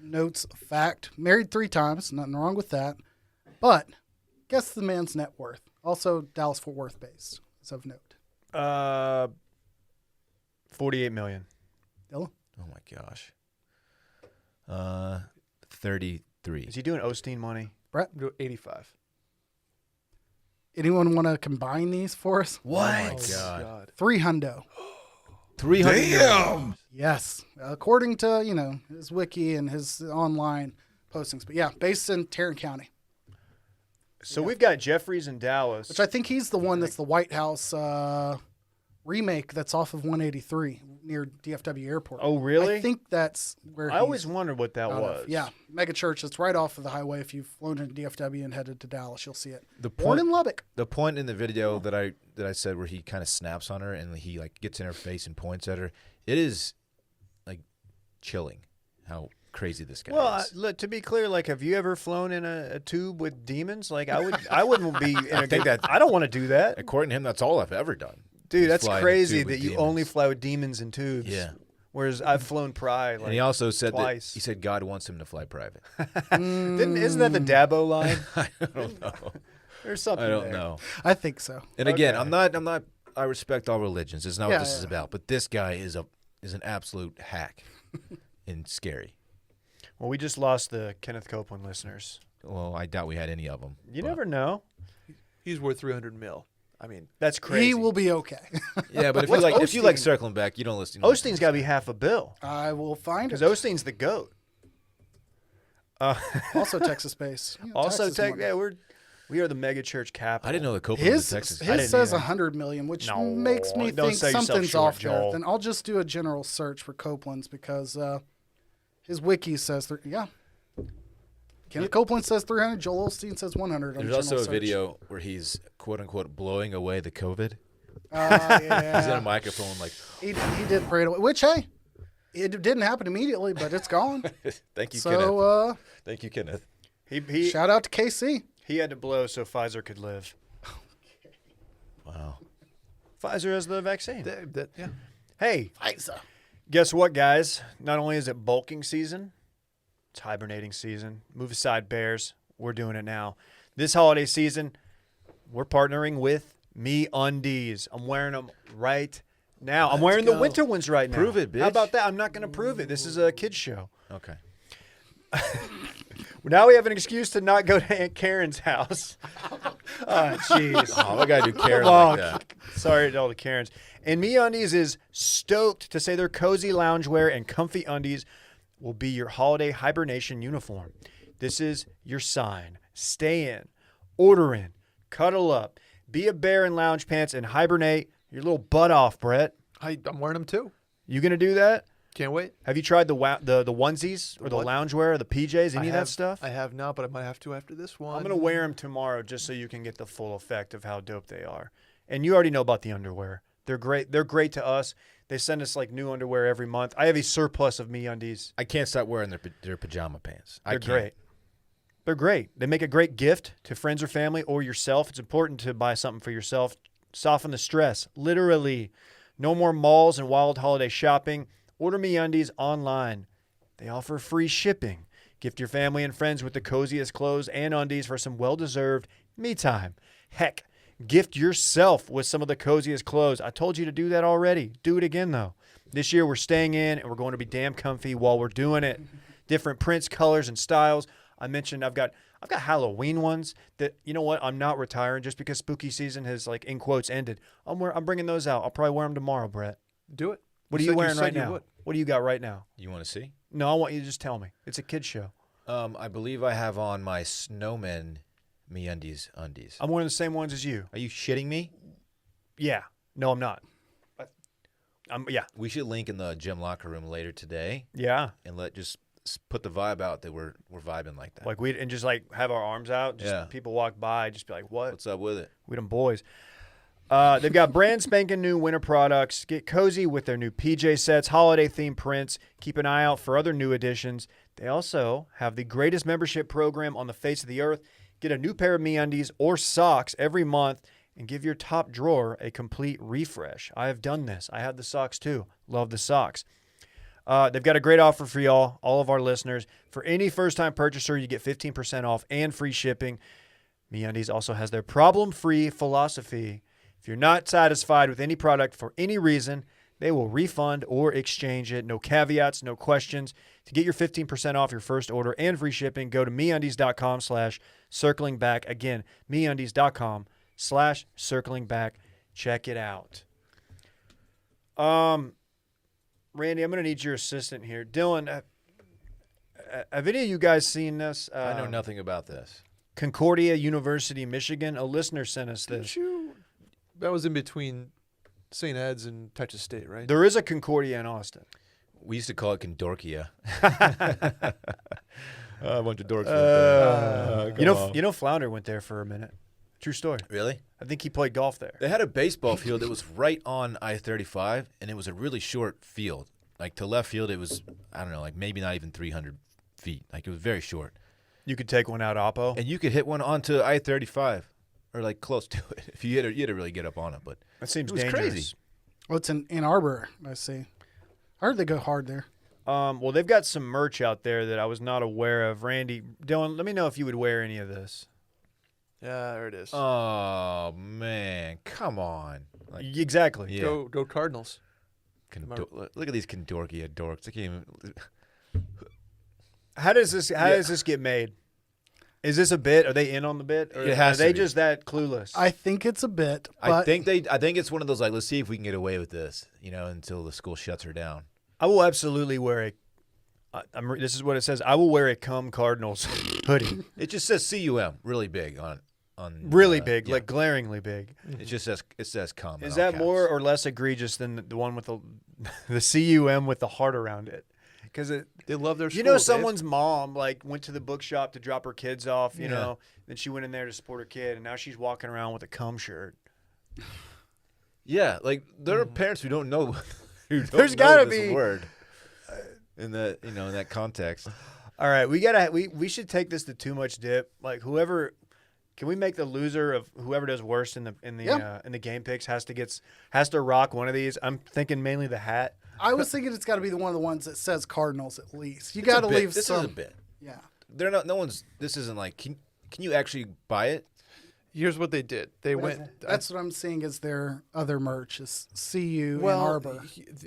notes of fact. Married 3 times. Nothing wrong with that. But guess the man's net worth. Also Dallas-Fort Worth based, as of note. 48 million. Dillon? Oh my gosh. 33. Is he doing Osteen money? Brett? I'm doing 85. Anyone want to combine these for us? What? Oh, Oh my God. 3 hundo. 300 million. Yes. According to, his wiki and his online postings. But yeah, based in Tarrant County. So we've got Jeffries in Dallas. Which I think he's the one that's the White House remake that's off of 183 near DFW Airport. Oh, really? I think that's where I always wondered what that out was. of. Yeah, mega church. It's right off of the highway. If you've flown into DFW and headed to Dallas, you'll see it. Born in Lubbock. The point in the video that I said where he kind of snaps on her and he gets in her face and points at her, it is chilling how crazy this guy is. Look, to be clear, have you ever flown in a tube with demons? I wouldn't be. I don't want to do that, According to him, that's all I've ever done. dude. is That's fly in a crazy tube with that you demons. only fly with demons in tubes. Yeah. Whereas I've flown private. And he also said twice. he said God wants him to fly private. Isn't that the Dabo line? I don't know. There's something. I don't there. know. I think so. And again, Okay. I'm not. I respect all religions. It's not what Yeah, this is yeah. about. But this guy is an absolute hack and scary. Well, we just lost the Kenneth Copeland listeners. Well, I doubt we had any of them. You but- never know. He's worth 300 mil. I mean, That's crazy. He will be okay. Yeah, but What's if you like Osteen? circling back, you don't listen. Osteen's got to be half a bill I will find because it. Osteen's the goat. Also Texas based. Yeah, Also, Texas money. we are the mega church capital. I didn't know that Copeland was His, in Texas. I his didn't says either. 100 million, which No, makes me don't think sell yourself something's short, off there. Joel. Then I'll just do a general search for Copeland's because his wiki says, Kenneth Copeland says 300, Joel Osteen says 100. on There's also general a search. video where he's quote unquote blowing away the COVID. Yeah. He's in a microphone he did pray it away, which, hey, it didn't happen immediately, but it's gone. Thank you, Kenneth. So Thank you, Kenneth. He shout out to KC. he had to blow so Pfizer could live. Wow. Pfizer has the vaccine. yeah. Hey, Pfizer. guess what, guys? Not only is it bulking season, it's hibernating season. Move aside, bears. We're doing it now. This holiday season, we're partnering with Me Undies. I'm wearing them right now. I'm wearing the go. winter ones right now. Prove it, bitch. How about that? I'm not going to prove it. This is a kid's show. Okay. Now we have an excuse to not go to Aunt Karen's house. Oh, jeez. Oh, I gotta do Karen Oh, like that. sorry to all the Karens. And MeUndies is stoked to say their cozy loungewear and comfy undies will be your holiday hibernation uniform. This is your sign. Stay in, order in, cuddle up, be a bear in lounge pants and hibernate your little butt off, Brett. I'm wearing them too. You gonna do that? Can't wait. Have you tried the onesies or the What? loungewear or the PJs? Any of that stuff? I have not, but I might have to after this one. I'm going to wear them tomorrow just so you can get the full effect of how dope they are. And you already know about the underwear. They're great. They're great to us. They send us new underwear every month. I have a surplus of MeUndies. I can't stop wearing their pajama pants. They're great. They're great. They make a great gift to friends or family or yourself. It's important to buy something for yourself. Soften the stress. Literally. No more malls and wild holiday shopping. Order MeUndies online. They offer free shipping. Gift your family and friends with the coziest clothes and undies for some well-deserved me time. Heck, gift yourself with some of the coziest clothes. I told you to do that already. Do it again, though. This year we're staying in and we're going to be damn comfy while we're doing it. Different prints, colors, and styles. I mentioned I've got Halloween ones that, you know what, I'm not retiring just because spooky season has, like, in quotes, ended. I'm bringing those out. I'll probably wear them tomorrow, Brett. Do it. What are you wearing right now? What do you got right now? You want to see? No, I want you to just tell me. It's a kid's show. I believe I have on my snowman MeUndies undies. I'm wearing the same ones as you. Are you shitting me? Yeah. No, I'm not. Yeah. We should link in the gym locker room later today. Yeah. And just put the vibe out that we're vibing like that. Like and just like have our arms out. Just people walk by, just be like, "What? What's up with it?" We them boys. They've got brand spanking new winter products. Get cozy with their new PJ sets, holiday themed prints. Keep an eye out for other new additions. They also have the greatest membership program on the face of the earth. Get a new pair of MeUndies or socks every month and give your top drawer a complete refresh. I have done this. I have the socks too. Love the socks. They've got a great offer for y'all, all of our listeners. For any first-time purchaser, you get 15% off and free shipping. MeUndies also has their problem-free philosophy. If you're not satisfied with any product for any reason, they will refund or exchange it. No caveats, no questions. To get your 15% off your first order and free shipping, go to MeUndies.com/circlingback. Again, MeUndies.com/circlingback. Check it out. Randy, I'm going to need your assistant here. Dillon, have any of you guys seen this? I know nothing about this. Concordia University, Michigan. A listener sent us this. That was in between St. Ed's and Texas State, right? There is a Concordia in Austin. We used to call it Condorkia. A bunch of dorks. You know, Flounder went there for a minute. True story. Really? I think he played golf there. They had a baseball field that was right on I-35, and it was a really short field. Like, to left field, it was, I don't know, like maybe not even 300 feet. Like, it was very short. You could take one out Oppo. And you could hit one onto I-35, or like close to it. If you hit it, you had to really get up on it. But that seems it was dangerous. Crazy. Well, it's in Ann Arbor, I see. I heard they go hard there. Well, they've got some merch out there that I was not aware of. Randy, Dillon, let me know if you would wear any of this. Yeah, there it is. Oh, man. Come on. Like, Exactly. yeah. Go Cardinals. Look at these Condorkia dorks. I can't even. How does this get made? Is this a bit? Are they in on the bit? Or It has are they to be. just that clueless? I think it's a bit. I But think it's one of those, like, let's see if we can get away with this, until the school shuts her down. I will absolutely wear this is what it says. I will wear a Cum Cardinals hoodie. It just says CUM really big on Really big, yeah. like glaringly big. It just says cum. Is in all that more caps. or less egregious than the one with the CUM with the heart around it? Because They love their school. you know, Dave. someone's mom like went to the bookshop to drop her kids off. You know, then she went in there to support her kid, and now she's walking around with a cum shirt. Yeah, like there are parents who don't know. There's gotta this be word in that in that context. All right, we should take this to Too Much Dip. Like whoever, can we make the loser of whoever does worst in the game picks has to rock one of these? I'm thinking mainly the hat. I was thinking it's got to be one of the ones that says Cardinals at least. You got to leave This some. is a bit. Yeah. They're not. No one's. This isn't like. Can you actually buy it? Here's what they did. They went. That's what I'm seeing as their other merch is CU well, Ann Arbor.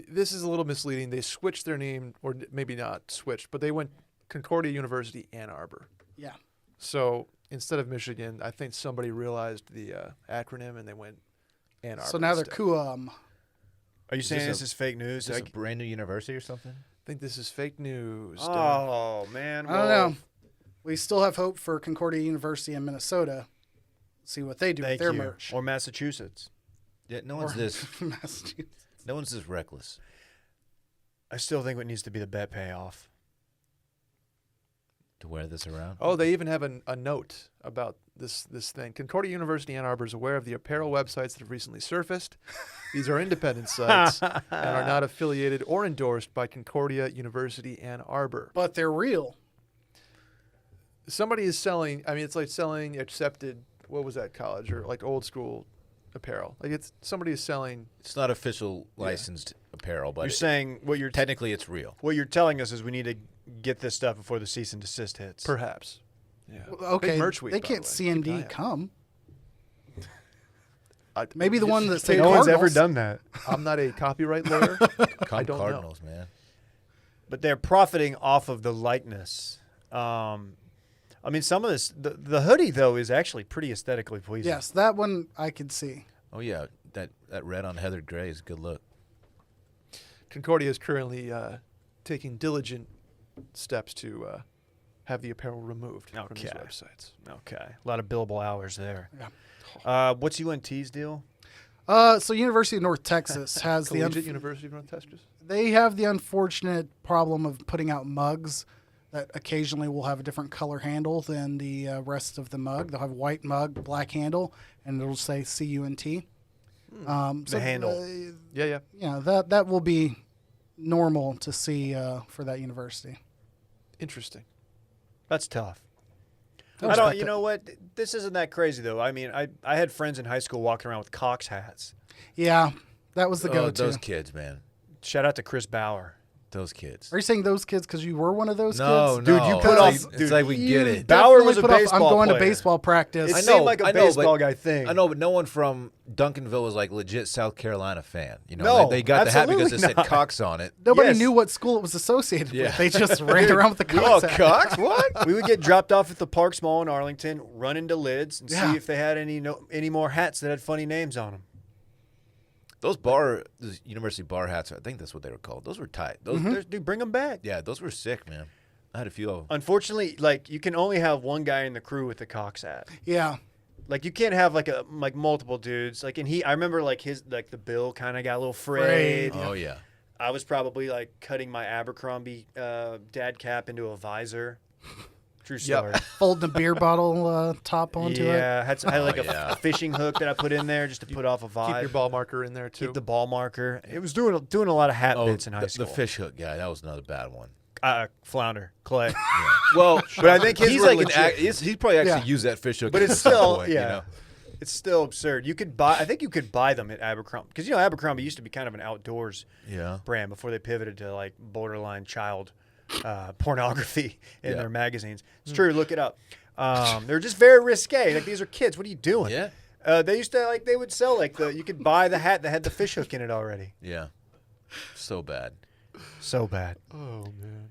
This is a little misleading. They switched their name, or maybe not switched, but they went Concordia University Ann Arbor. Yeah. So instead of Michigan, I think somebody realized the acronym and they went Ann Arbor. So now they're instead. CUM. Are you saying this this is fake news? Is this a brand new university or something? I think this is fake news. Oh man, I don't know. We still have hope for Concordia University in Minnesota. See what they do with Thank their you. merch. Or Massachusetts. Yeah, no one's Or this. Massachusetts. No one's this reckless. I still think what needs to be the bet payoff. To wear this around. Oh, they even have a note about this thing. Concordia University Ann Arbor is aware of the apparel websites that have recently surfaced. These are independent sites and are not affiliated or endorsed by Concordia University Ann Arbor. But they're real. somebody is selling. I mean, it's like selling accepted. What was that college or like old school apparel? Like it's somebody is selling. It's not official licensed apparel, but You're saying what you're technically it's real. what you're telling us is we need to get this stuff before the cease and desist hits. Perhaps. Yeah. Okay, Big merch week, they by can't the way. Keep an eye CND out. come. I- Maybe the one that say no one's Cardinals. ever done that. I'm not a copyright lawyer. I don't know. Cardinals, man. But they're profiting off of the likeness. I mean, some of this, the hoodie though is actually pretty aesthetically pleasing. Yes, that one I could see. Oh yeah, that red on heather gray is a good look. Concordia is currently taking diligent steps to have the apparel removed from these Okay. websites. Okay, a lot of billable hours there. Yeah. What's UNT's deal? So University of North Texas has the Collegiate University of North Texas. they have the unfortunate problem of putting out mugs that occasionally will have a different color handle than the rest of the mug. They'll have white mug, black handle, and it'll say CUNT. The handle. Yeah. That will be normal to see for that university. Interesting. That's tough. I I respect don't. You it. know what? This isn't that crazy though. I mean, I had friends in high school walking around with Cox hats. Yeah, that was the Oh, go-to. those kids, man. Shout out to Chris Bauer. Those kids. Are you saying those kids because you were one of those No, kids? no. Dude, you It's put like- off- It's dude, like we You get it. Bauer definitely was a put off, baseball I'm going player. to baseball practice. It I seemed know, like a I know, baseball but- guy thing. I know, but no one from Duncanville was like legit South Carolina fan. You know, No, they got the hat because it absolutely said not. Cox on it. Nobody Yes. knew what school it was associated Yeah. with. They just ran around with the Oh, Cox hat. Cox? What? We would get dropped off at the Parks Mall in Arlington, run into Lids, and Yeah. see if they had any more hats that had funny names on them. Those university bar hats, I think that's what they were called. Those were tight. Those, Dude, bring them back. yeah, those were sick, man. I had a few of them. Unfortunately, like you can only have one guy in the crew with the Cox hat. Yeah. Like you can't have like multiple dudes. Like I remember like the bill kind of got a little frayed. Oh yeah. I was probably like cutting my Abercrombie dad cap into a visor. True story. Folding a beer bottle top onto it. Yeah, had like yeah. a fishing hook that I put in there just to put off a vibe. Keep your ball marker in there too. Keep the ball marker. It was doing a lot of hat Oh, bits in high the school. fish hook guy. That was another bad one. Flounder, clay. Well, But I think his he's were like legit. he's probably actually Yeah. used that fish hook. But at it's some still, point, yeah, You know? it's still absurd. I think you could buy them at Abercrombie because Abercrombie used to be kind of an outdoors Yeah. brand before they pivoted to like borderline child pornography in Yeah. their magazines. It's true. Look it up. They're just very risque. Like these are kids. What are you doing? Yeah. They used to they would sell you could buy the hat that had the fish hook in it already. Yeah. So bad. So bad. Oh man.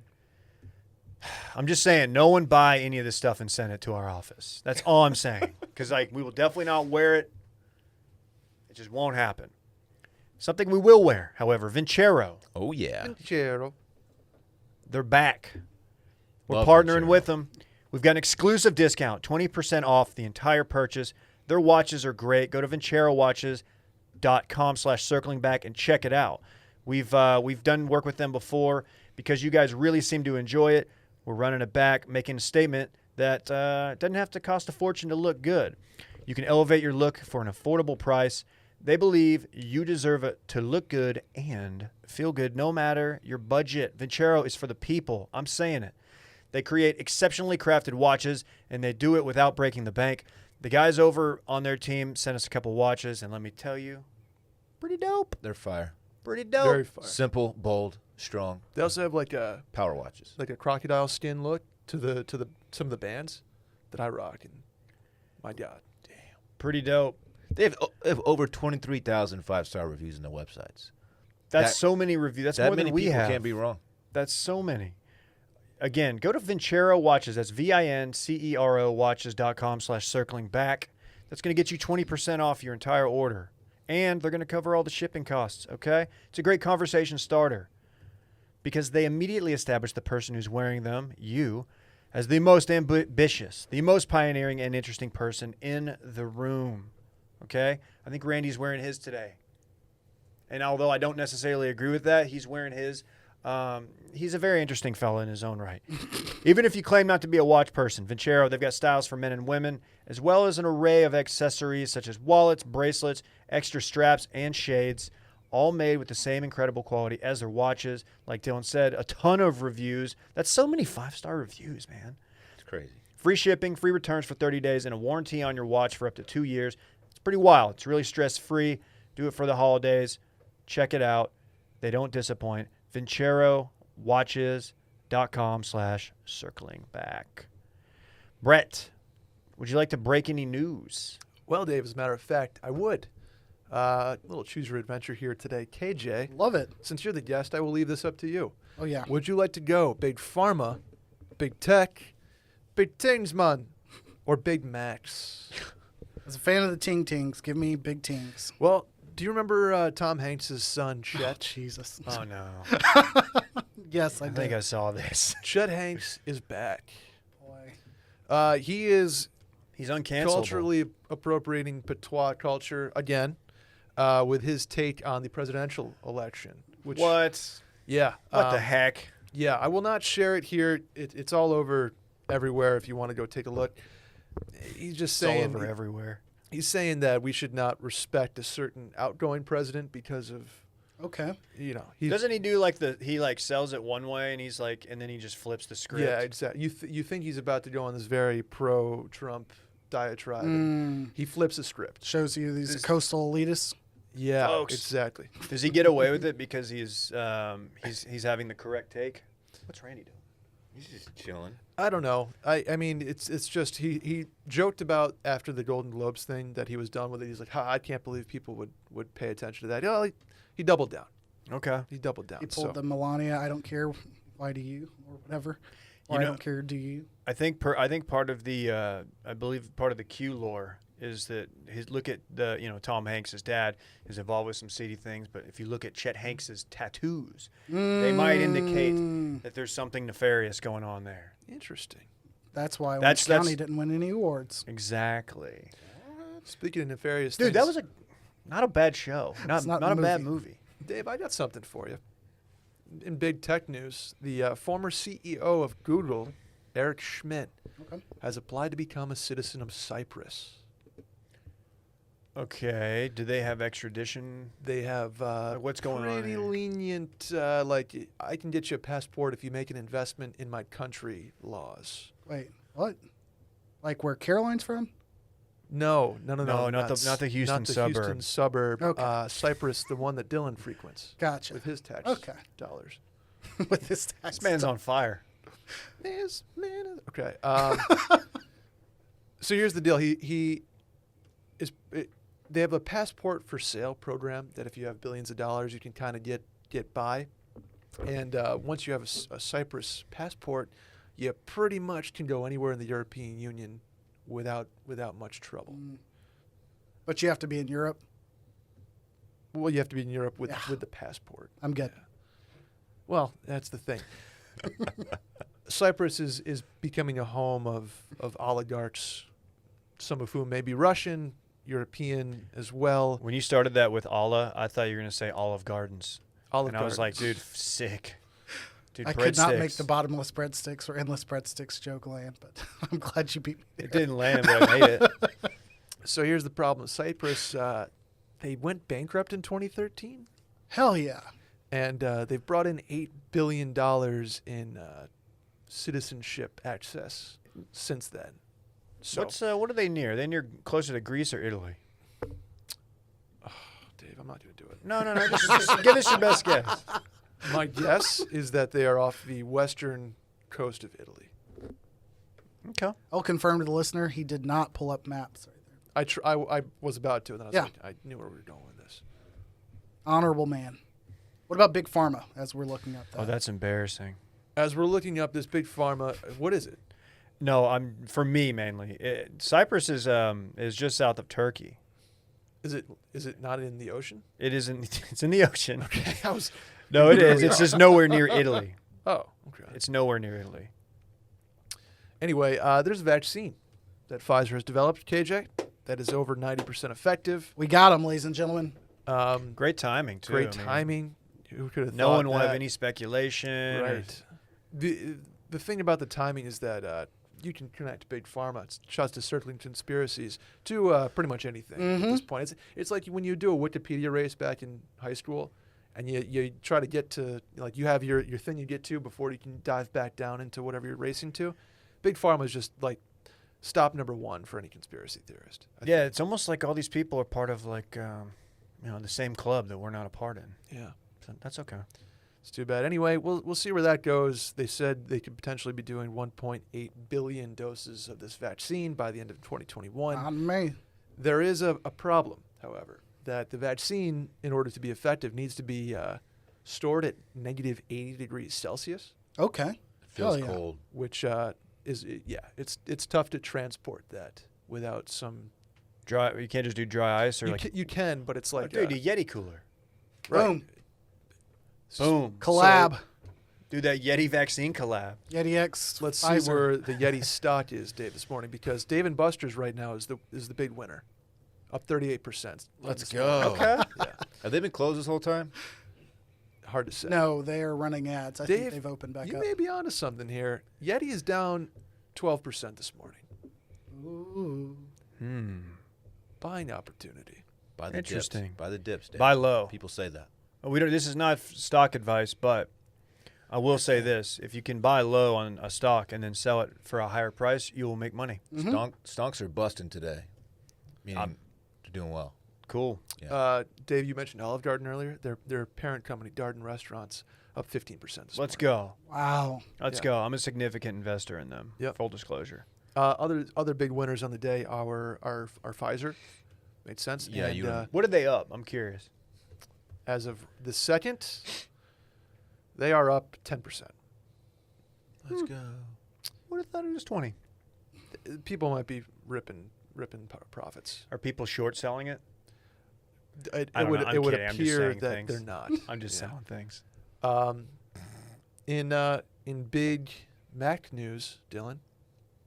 I'm just saying, no one buy any of this stuff and send it to our office. That's all I'm saying. Because we will definitely not wear it. It just won't happen. Something we will wear, however, Vincero. Oh yeah. Gerald. They're back. We're Love partnering Vincero. with them. We've got an exclusive discount, 20% off the entire purchase. Their watches are great. Go to vincerowatches.com/circling back and check it out. We've done work with them before because you guys really seem to enjoy it. We're running it back, making a statement that doesn't have to cost a fortune to look good. You can elevate your look for an affordable price. They believe you deserve it to look good and feel good no matter your budget. Vincero is for the people. I'm saying it. They create exceptionally crafted watches, and they do it without breaking the bank. The guys over on their team sent us a couple watches, and let me tell you, pretty dope. They're fire. Pretty dope. Very far. Simple, bold, strong. They also have like a Power watches. crocodile skin look to the some of the bands that I rock, and my God, Pretty dope. They have over 23,000 5-star reviews on their websites. That's That- so many reviews. That's that more many than we people have. can't be wrong. That's so many. Again, go to Vincero Watches. That's VINCERO watches.com/circling back. That's going to get you 20% off your entire order. And they're going to cover all the shipping costs, okay? It's a great conversation starter because they immediately establish the person who's wearing them, you, as the most ambitious, the most pioneering and interesting person in the room, okay? I think Randy's wearing his today. And although I don't necessarily agree with that, he's wearing his. He's a very interesting fella in his own right. Even if you claim not to be a watch person, Vincero, they've got styles for men and women, as well as an array of accessories such as wallets, bracelets, extra straps, and shades, all made with the same incredible quality as their watches. Like Dillon said, a ton of reviews. That's so many 5-star reviews, man. It's crazy. Free shipping, free returns for 30 days, and a warranty on your watch for up to 2 years. It's pretty wild. It's really stress-free. Do it for the holidays. Check it out. They don't disappoint. VinceroWatches.com/circling back. Brett, would you like to break any news? Well, Dave, as a matter of fact, I would. Little choose your adventure here today. KJ, Love it. since you're the guest, I will leave this up to you. Oh, yeah. Would you like to go big pharma, big tech, big things, man, or big Macs? As a fan of the Ting Tings, give me big Tings. Well, do you remember Tom Hanks' son, Oh, Chet? Jesus. Oh, no. Yes, I I did. think I saw this. Chet Hanks is back. Boy. He is He's uncancelable. culturally appropriating patois culture again with his take on the presidential election. Which, What? Yeah. What the heck? Yeah, I will not share it here. It's all over everywhere if you want to go take a look. He's just It's all saying over everywhere. he's saying that we should not respect a certain outgoing president because of, Okay. he's, Doesn't he do like he sells it one way and he's like, and then he just flips the script? yeah, exactly. You think he's about to go on this very pro-Trump diatribe. And he flips a script. Shows you these This- coastal elitists. Yeah, Folks. exactly. Does he get away with it because he's having the correct take? What's Randy doing? He's just chilling. I don't know. I mean, it's just he joked about after the Golden Globes thing that he was done with it. He's like, I can't believe people would pay attention to that. Well, he doubled down. Okay. He doubled down. He pulled the Melania, I don't care, why do you, or whatever. Or You I know- don't care, do you? I think part of the I believe part of the Q lore is that look at the Tom Hanks' dad is involved with some seedy things, but if you look at Chet Hanks' tattoos, they might indicate that there's something nefarious going on there. Interesting. That's why That's- Orange County that's- didn't win any awards. Exactly. Speaking of nefarious Dude, things, that was not a bad show. Not not a the bad movie. movie. Dave, I got something for you. In big tech news, the former CEO of Google, Eric Schmidt, Okay. has applied to become a citizen of Cyprus. Okay. Do they have extradition? They have what's going on pretty here? lenient, like I can get you a passport if you make an investment in my country laws. Wait, what? Like where Caroline's from? No, No, not the Houston suburb. Houston suburb. Okay. Cyprus, the one that Dillon frequents. Gotcha. With his tax Okay. dollars. With this tax. This man's on fire. This man is- Okay. So here's the deal. He is. They have a passport for sale program that if you have billions of dollars, you can kind of get by. And once you have a Cyprus passport, you pretty much can go anywhere in the European Union without much trouble. But you have to be in Europe. Well, you have to be in Europe with Yeah. the passport. I'm good. Well, that's the thing. Cyprus is becoming a home of oligarchs, some of whom may be Russian, European as well. When you started that with Allah, I thought you were going to say Olive Gardens. Olive And I was like, Gardens. dude, sick. Dude, I could not make breadsticks. the bottomless breadsticks or endless breadsticks joke land, but I'm glad you beat me there. It didn't land, but I made it. So here's the problem. Cyprus, they went bankrupt in 2013, Hell yeah. and they've brought in $8 billion in citizenship access since then. So, What are they near? Are they near closer to Greece or Italy? Dave, I'm not going to do it. No. Just give us your best guess. My guess is that they are off the western coast of Italy. Okay. I'll confirm to the listener, he did not pull up maps right there. I was about to, and then I was Yeah. like, I knew where we were going with this. Honorable man. What about Big Pharma as we're looking up that? Oh, that's embarrassing. As we're looking up this big pharma, what is it? No, for me mainly. Cyprus is just south of Turkey. Is it not in the ocean? It isn't. It's in the ocean. Okay, I was. No, it is. It's just nowhere near Italy. Oh, okay. It's nowhere near Italy. Anyway, there's a vaccine that Pfizer has developed, KJ, that is over 90% effective. We got him, ladies and gentlemen. Great timing too. Great I mean, timing. Who could have No thought one will have that? any speculation. or- Right. The thing about the timing is that you can connect big pharma, it's just to circling conspiracies, to pretty much anything at this point. It's like when you do a Wikipedia race back in high school, and you try to get to, like, you have your thing you get to before you can dive back down into whatever you're racing to. Big pharma is just like stop number one for any conspiracy theorist. Yeah, it's almost like all these people are part of like, the same club that we're not a part in. Yeah. So that's okay. It's too bad. Anyway, we'll see where that goes. They said they could potentially be doing 1.8 billion doses of this vaccine by the end of 2021. On me. There is a problem, however, that the vaccine, in order to be effective, needs to be stored at negative 80 degrees Celsius, Okay. Feels Hell yeah. cold. which it's tough to transport that without some. Dry. You can't just do dry ice or You can, but it's like dude, a Yeti cooler. right. Boom. Boom. Collab. Do that Yeti vaccine collab. Yeti X. Let's see Pfizer. where the Yeti stock is, Dave, this morning, because Dave & Buster's right now is the big winner, up 38%. Let's this go. morning. Okay. Yeah, Have they been closed this whole time? hard to say. No, they are running ads. I Dave, think they've opened back you up. may be onto something here. Yeti is down 12% this morning. Ooh. Buying opportunity. By the Interesting. Dips. By the dips. Dave. Buy low. People say that. We don't. This is not stock advice, but I will say this: if you can buy low on a stock and then sell it for a higher price, you will make money. Stonks are busting today. Meaning they're doing well. Cool. Yeah. Dave, you mentioned Olive Garden earlier. Their parent company, Darden Restaurants, up 15% this Let's morning. go. Wow. Let's Yeah. go. I'm a significant investor in them. Yep. Full disclosure. Other big winners on the day are Pfizer. Made sense. Yeah, and, What are they up? I'm curious. as of the second, they are up 10%. Let's go. Would have thought it was 20. People might be ripping profits. Are people short selling it? It I don't would know. I'm it would kidding. I'm just appear saying that things. they're not. I'm just Yeah. selling things. In Big Mac news, Dillon,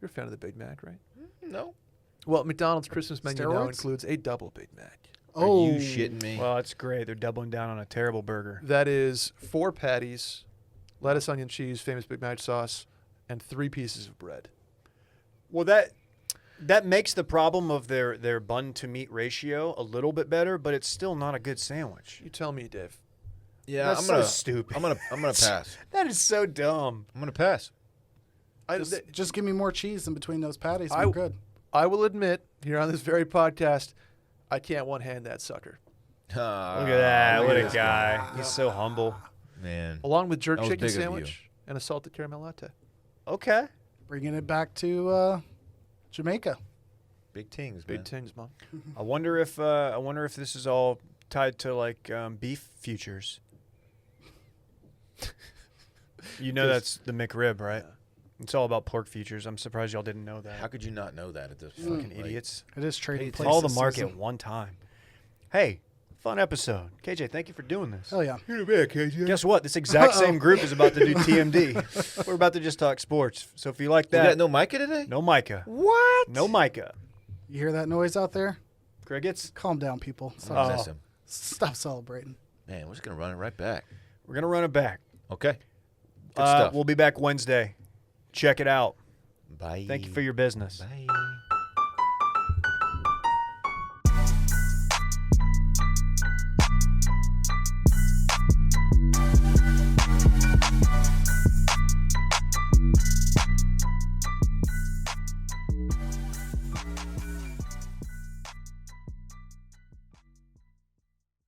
you're a fan of the Big Mac, right? No. Well, McDonald's Christmas menu now Steroids? includes a double Big Mac. Oh. Are you shitting me? Well, that's great. They're doubling down on a terrible burger. That is 4 patties, lettuce, onion, cheese, famous Big Mac sauce, and 3 pieces of bread. Well, that makes the problem of their bun to meat ratio a little bit better, but it's still not a good sandwich. You tell me, Dave. yeah, That's I'm so gonna stupid. I'm gonna pass. That is so dumb. I'm gonna pass. Just give me more cheese in between those patties. I- We're good. I will admit, here on this very podcast, I can't one-hand that sucker. Look at that. look What at a this guy. He's so humble. Man. Along with jerk That was chicken big of you. sandwich and a salted caramel latte. Okay. Bringing it back to Jamaica. Big tings, Big man. tings, Mom. I wonder if this is all tied to like beef futures. You know that's the McRib, right? Yeah. It's all about pork futures. I'm surprised y'all didn't know that. How could you not know that at this point? Fucking Like, idiots. It is trading It's places. all the market season. at one time. Hey, fun episode. KJ, thank you for doing this. Hell yeah. Guess what? This exact same group is about to do TMD. We're about to just talk sports. So if you like We that, got no Micah today? no Micah. What? No Micah. You hear that noise out there? Crickets. Calm down, people. I'm gonna Oh. miss him. Stop celebrating. Man, we're just gonna run it right back. We're going to run it back. Okay. Good stuff. We'll be back Wednesday. Check it out. Bye. Thank you for your business. Bye.